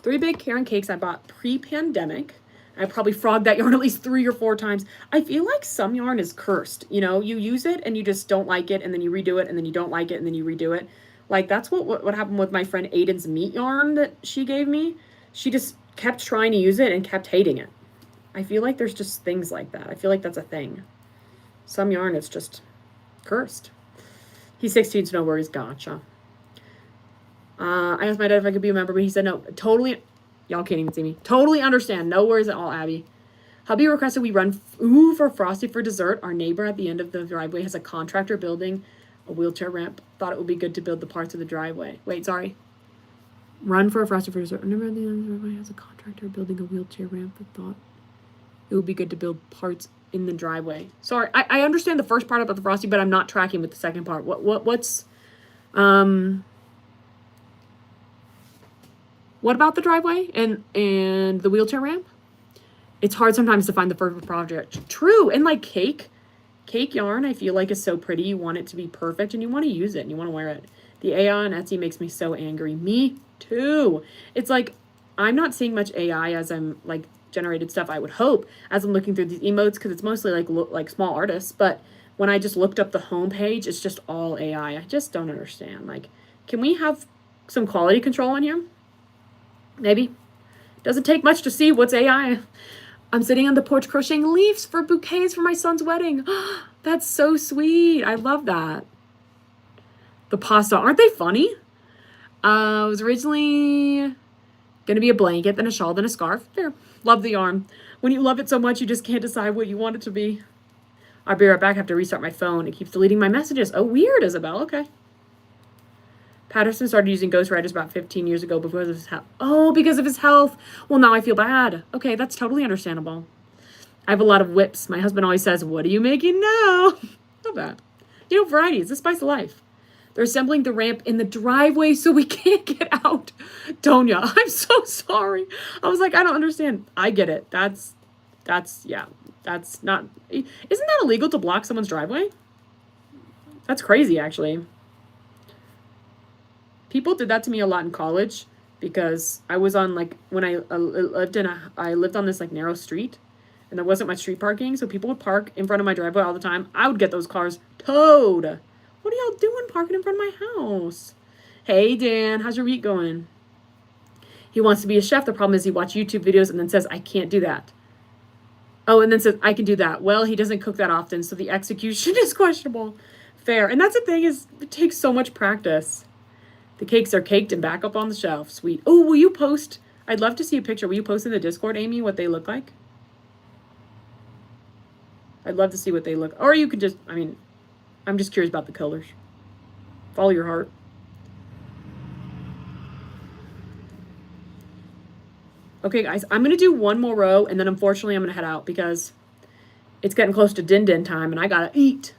3 big Karen cakes I bought pre-pandemic. I probably frogged that yarn at least 3 or 4 times. I feel like some yarn is cursed. You know, you use it and you just don't like it, and then you redo it, and then you don't like it, and then you redo it. Like, that's what happened with my friend Aiden's meat yarn that she gave me. She just kept trying to use it and kept hating it. I feel like there's just things like that. I feel like that's a thing. Some yarn is just cursed. He's 16, so no worries. Gotcha. I asked my dad if I could be a member, but he said no. Totally. Y'all can't even see me. Totally understand. No worries at all, Abby. Hubby requested we run for Frosty for dessert. Our neighbor at the end of the driveway has a contractor building a wheelchair ramp. Thought it would be good to build the parts of the driveway. Wait, sorry. Run for a Frosty for dessert. Our neighbor at the end of the driveway has a contractor building a wheelchair ramp. Thought it would be good to build parts in the driveway. Sorry, I understand the first part about the Frosty, but I'm not tracking with the second part. What's what about the driveway and the wheelchair ramp? It's hard sometimes to find the perfect project. True, and like cake yarn, I feel like is so pretty. You want it to be perfect, and you want to use it, and you want to wear it. The AI on Etsy makes me so angry. Me too. It's like I'm not seeing much AI as I'm like generated stuff, I would hope, as I'm looking through these emotes, because it's mostly like small artists. But when I just looked up the homepage, it's just all AI. I just don't understand. Like, can we have some quality control in here? Maybe. Doesn't take much to see what's AI. I'm sitting on the porch crocheting leaves for bouquets for my son's wedding. That's so sweet. I love that. The pasta, aren't they funny? It was originally gonna be a blanket, then a shawl, then a scarf. There. Love the yarn. When you love it so much, you just can't decide what you want it to be. I'll be right back. I have to restart my phone. It keeps deleting my messages. Oh, weird, Isabel. Okay. Patterson started using ghostwriters about 15 years ago because of his health. Oh, because of his health. Well, now I feel bad. Okay, that's totally understandable. I have a lot of whips. My husband always says, what are you making now? Not bad. You know, variety is the spice of life. They're assembling the ramp in the driveway so we can't get out. Tonya, I'm so sorry. I was like, I don't understand. I get it. That's not, isn't that illegal to block someone's driveway? That's crazy, actually. People did that to me a lot in college because I was on like, when I lived on this like narrow street and there wasn't much street parking. So people would park in front of my driveway all the time. I would get those cars towed. What are y'all doing parking in front of my house? Hey, Dan, how's your week going? He wants to be a chef. The problem is he watches YouTube videos and then says, I can't do that. Oh, and then says, I can do that. Well, he doesn't cook that often, so the execution is questionable. Fair. And that's the thing, is it takes so much practice. The cakes are caked and back up on the shelf. Sweet. Oh, will you post? I'd love to see a picture. Will you post in the Discord, Amy, what they look like? I'd love to see what they look. Or you could just, I mean, I'm just curious about the colors. Follow your heart. Okay, guys, I'm going to do one more row, and then unfortunately I'm going to head out because it's getting close to din-din time, and I got to eat.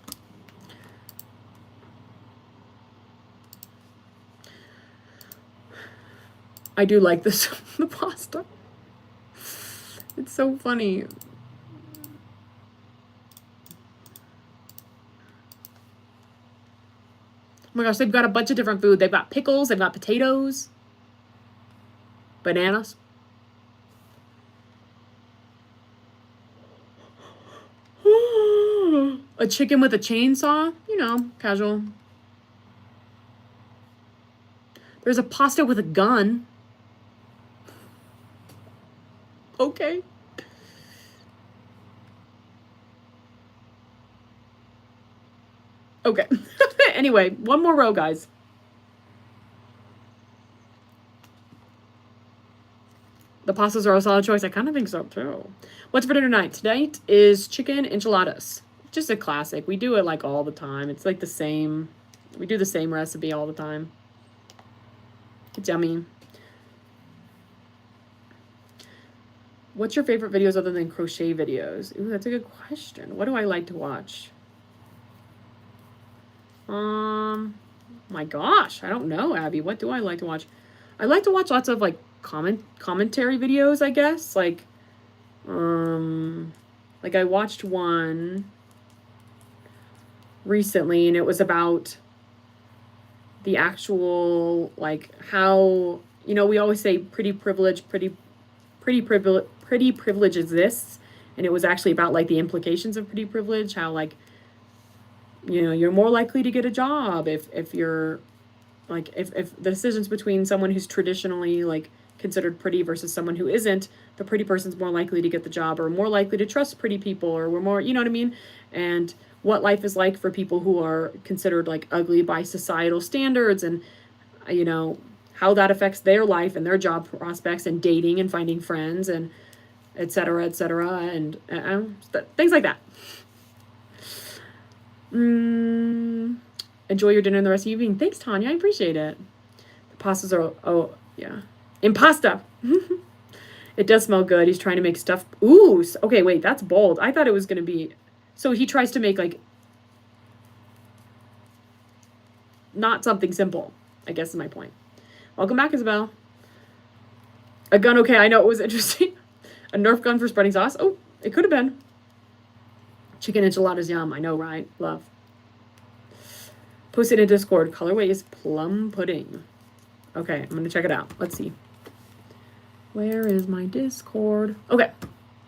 I do like this, the pasta. It's so funny. Oh my gosh, they've got a bunch of different food. They've got pickles, they've got potatoes, bananas. A chicken with a chainsaw, you know, casual. There's a pasta with a gun. Okay. Okay. Anyway, one more row, guys. The pastas are a solid choice. I kind of think so, too. What's for dinner tonight? Tonight is chicken enchiladas. Just a classic. We do it, like, all the time. It's, like, the same. We do the same recipe all the time. It's yummy. What's your favorite videos other than crochet videos? Ooh, that's a good question. What do I like to watch? My gosh, I don't know, Abby. What do I like to watch? I like to watch lots of, like, commentary videos, I guess. Like I watched one recently, and it was about the actual, like, how, you know, we always say pretty privilege exists, and it was actually about, like, the implications of pretty privilege, how, like, you know, you're more likely to get a job if you're, like, if the decisions between someone who's traditionally, like, considered pretty versus someone who isn't, the pretty person's more likely to get the job, or more likely to trust pretty people, or we're more, you know what I mean? And what life is like for people who are considered, like, ugly by societal standards, and, you know, how that affects their life and their job prospects and dating and finding friends and et cetera, and things like that. Enjoy your dinner and the rest of the evening. Thanks, Tanya. I appreciate it. The pastas are, oh, yeah. Impasta. It does smell good. He's trying to make stuff. Ooh, okay, wait, that's bold. I thought it was going to be, so he tries to make, like, not something simple, I guess is my point. Welcome back, Isabel. A gun, okay, I know, it was interesting. A Nerf gun for spreading sauce. Oh, it could have been. Chicken enchiladas, yum. I know, right? Love. Post it in Discord. Colorway is plum pudding. Okay, I'm going to check it out. Let's see. Where is my Discord? Okay.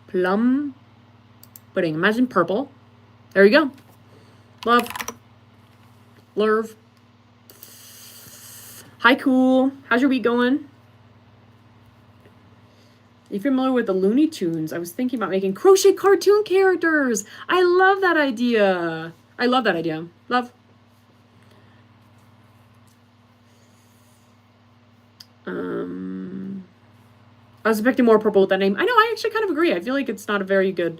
Plum pudding. Imagine purple. There you go. Love. Lurv. Hi, cool. How's your week going? If you're familiar with the Looney Tunes, I was thinking about making crochet cartoon characters. I love that idea. I love that idea. Love. I was expecting more purple with that name. I know, I actually kind of agree. I feel like it's not a very good,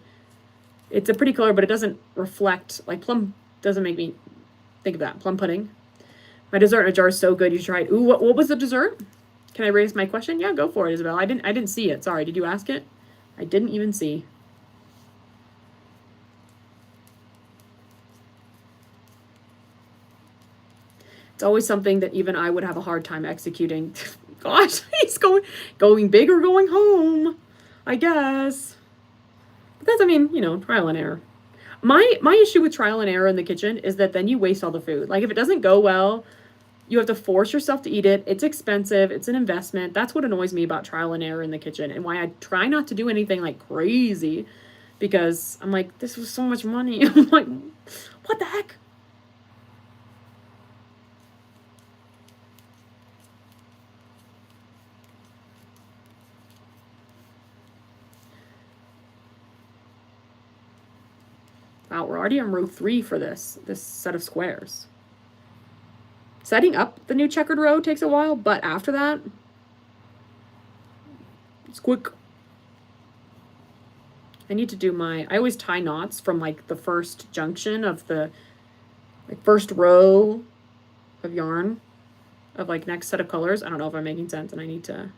it's a pretty color, but it doesn't reflect, like, plum doesn't make me think of that. Plum pudding. My dessert in a jar is so good. You should try it. Ooh, what was the dessert? Can I raise my question? Yeah, go for it, Isabel. I didn't see it. Sorry, did you ask it? I didn't even see. It's always something that even I would have a hard time executing. Gosh, he's going big or going home, I guess. But that's, I mean, you know, trial and error. My issue with trial and error in the kitchen is that then you waste all the food. Like, if it doesn't go well, you have to force yourself to eat it. It's expensive. It's an investment. That's what annoys me about trial and error in the kitchen, and why I try not to do anything, like, crazy, because I'm like, this was so much money. I'm like, what the heck? Wow, we're already on row 3 for this set of squares. Setting up the new checkered row takes a while, but after that, it's quick. I need to do I always tie knots from, like, the first junction of the, like, first row of yarn of, like, next set of colors. I don't know if I'm making sense, and I need to.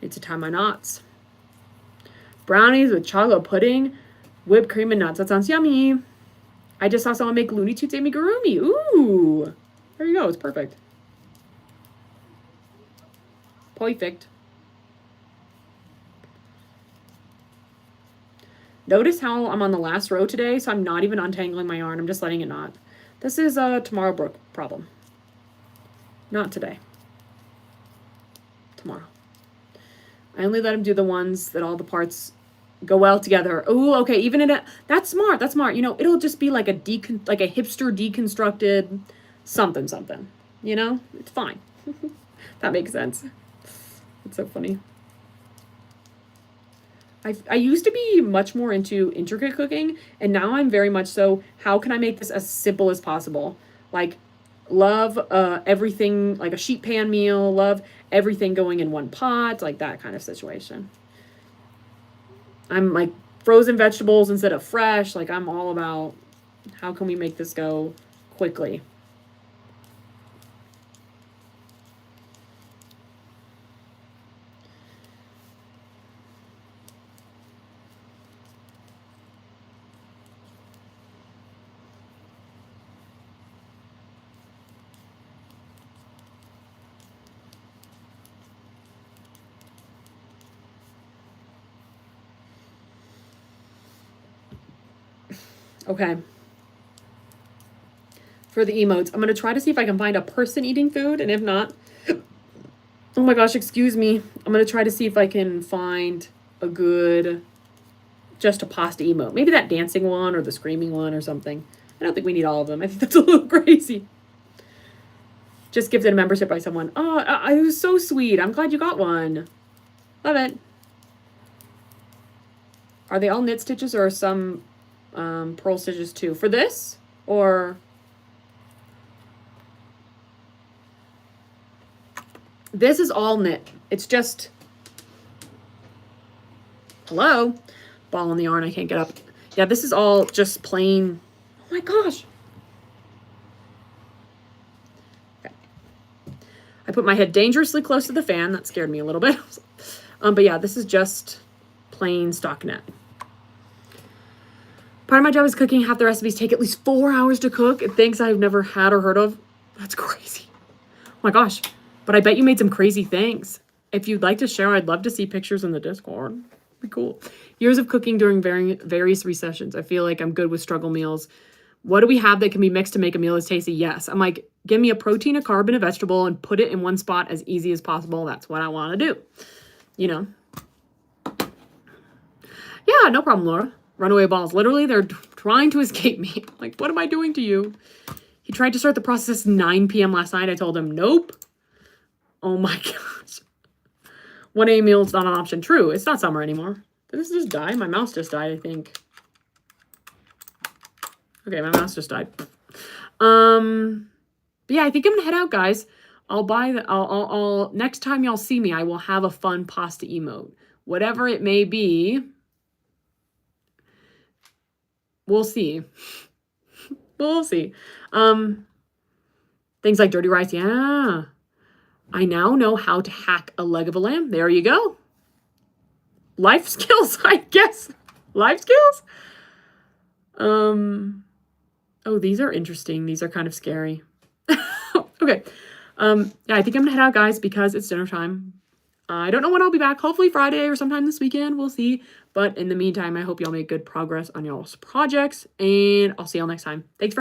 Need to tie my knots. Brownies with chocolate pudding, whipped cream and nuts. That sounds yummy. I just saw someone make Looney Tunes amigurumi. Ooh. There you go. It's perfect. Perfect. Notice how I'm on the last row today, so I'm not even untangling my yarn. I'm just letting it knot. This is a tomorrow problem. Not today. Tomorrow. I only let him do the ones that all the parts go well together. Oh, okay. Even in a, that's smart. That's smart. You know, it'll just be like a hipster deconstructed something. You know, it's fine. That makes sense. It's so funny. I used to be much more into intricate cooking, and now I'm very much so, how can I make this as simple as possible? Like, love everything, like a sheet pan meal, love everything going in one pot, like that kind of situation. I'm like frozen vegetables instead of fresh. Like, I'm all about how can we make this go quickly. Okay. For the emotes, I'm going to try to see if I can find a person eating food, and if not, oh my gosh, excuse me. I'm going to try to see if I can find a good, just a pasta emote. Maybe that dancing one or the screaming one or something. I don't think we need all of them. I think that's a little crazy. Just gifted a membership by someone. Oh, it was so sweet. I'm glad you got one. Love it. Are they all knit stitches or some purl stitches too? For this? Or... this is all knit. It's just... hello? Ball on the yarn. I can't get up. Yeah, this is all just plain... oh my gosh. Okay. I put my head dangerously close to the fan. That scared me a little bit. But yeah, this is just plain stockinette. Part of my job is cooking. Half the recipes take at least 4 hours to cook. Things I've never had or heard of. That's crazy. Oh my gosh. But I bet you made some crazy things. If you'd like to share, I'd love to see pictures in the Discord. Be cool. Years of cooking during various recessions. I feel like I'm good with struggle meals. What do we have that can be mixed to make a meal as tasty? Yes. I'm like, give me a protein, a carb, and a vegetable and put it in one spot as easy as possible. That's what I want to do. You know? Yeah, no problem, Laura. Runaway balls. Literally, they're trying to escape me. Like, what am I doing to you? He tried to start the process 9 p.m. last night. I told him, nope. Oh my gosh. 1 a.m. meal is not an option. True. It's not summer anymore. Did this just die? My mouse just died, I think. Okay, my mouse just died. But yeah, I think I'm gonna head out, guys. I'll buy the I'll next time y'all see me, I will have a fun pasta emote. Whatever it may be. We'll see. We'll see. Things like dirty rice. Yeah. I now know how to hack a leg of a lamb. There you go. Life skills, I guess. Life skills? Oh, these are interesting. These are kind of scary. Okay. Yeah, I think I'm gonna head out, guys, because it's dinner time. I don't know when I'll be back. Hopefully Friday or sometime this weekend. We'll see. But in the meantime, I hope y'all make good progress on y'all's projects. And I'll see y'all next time. Thanks for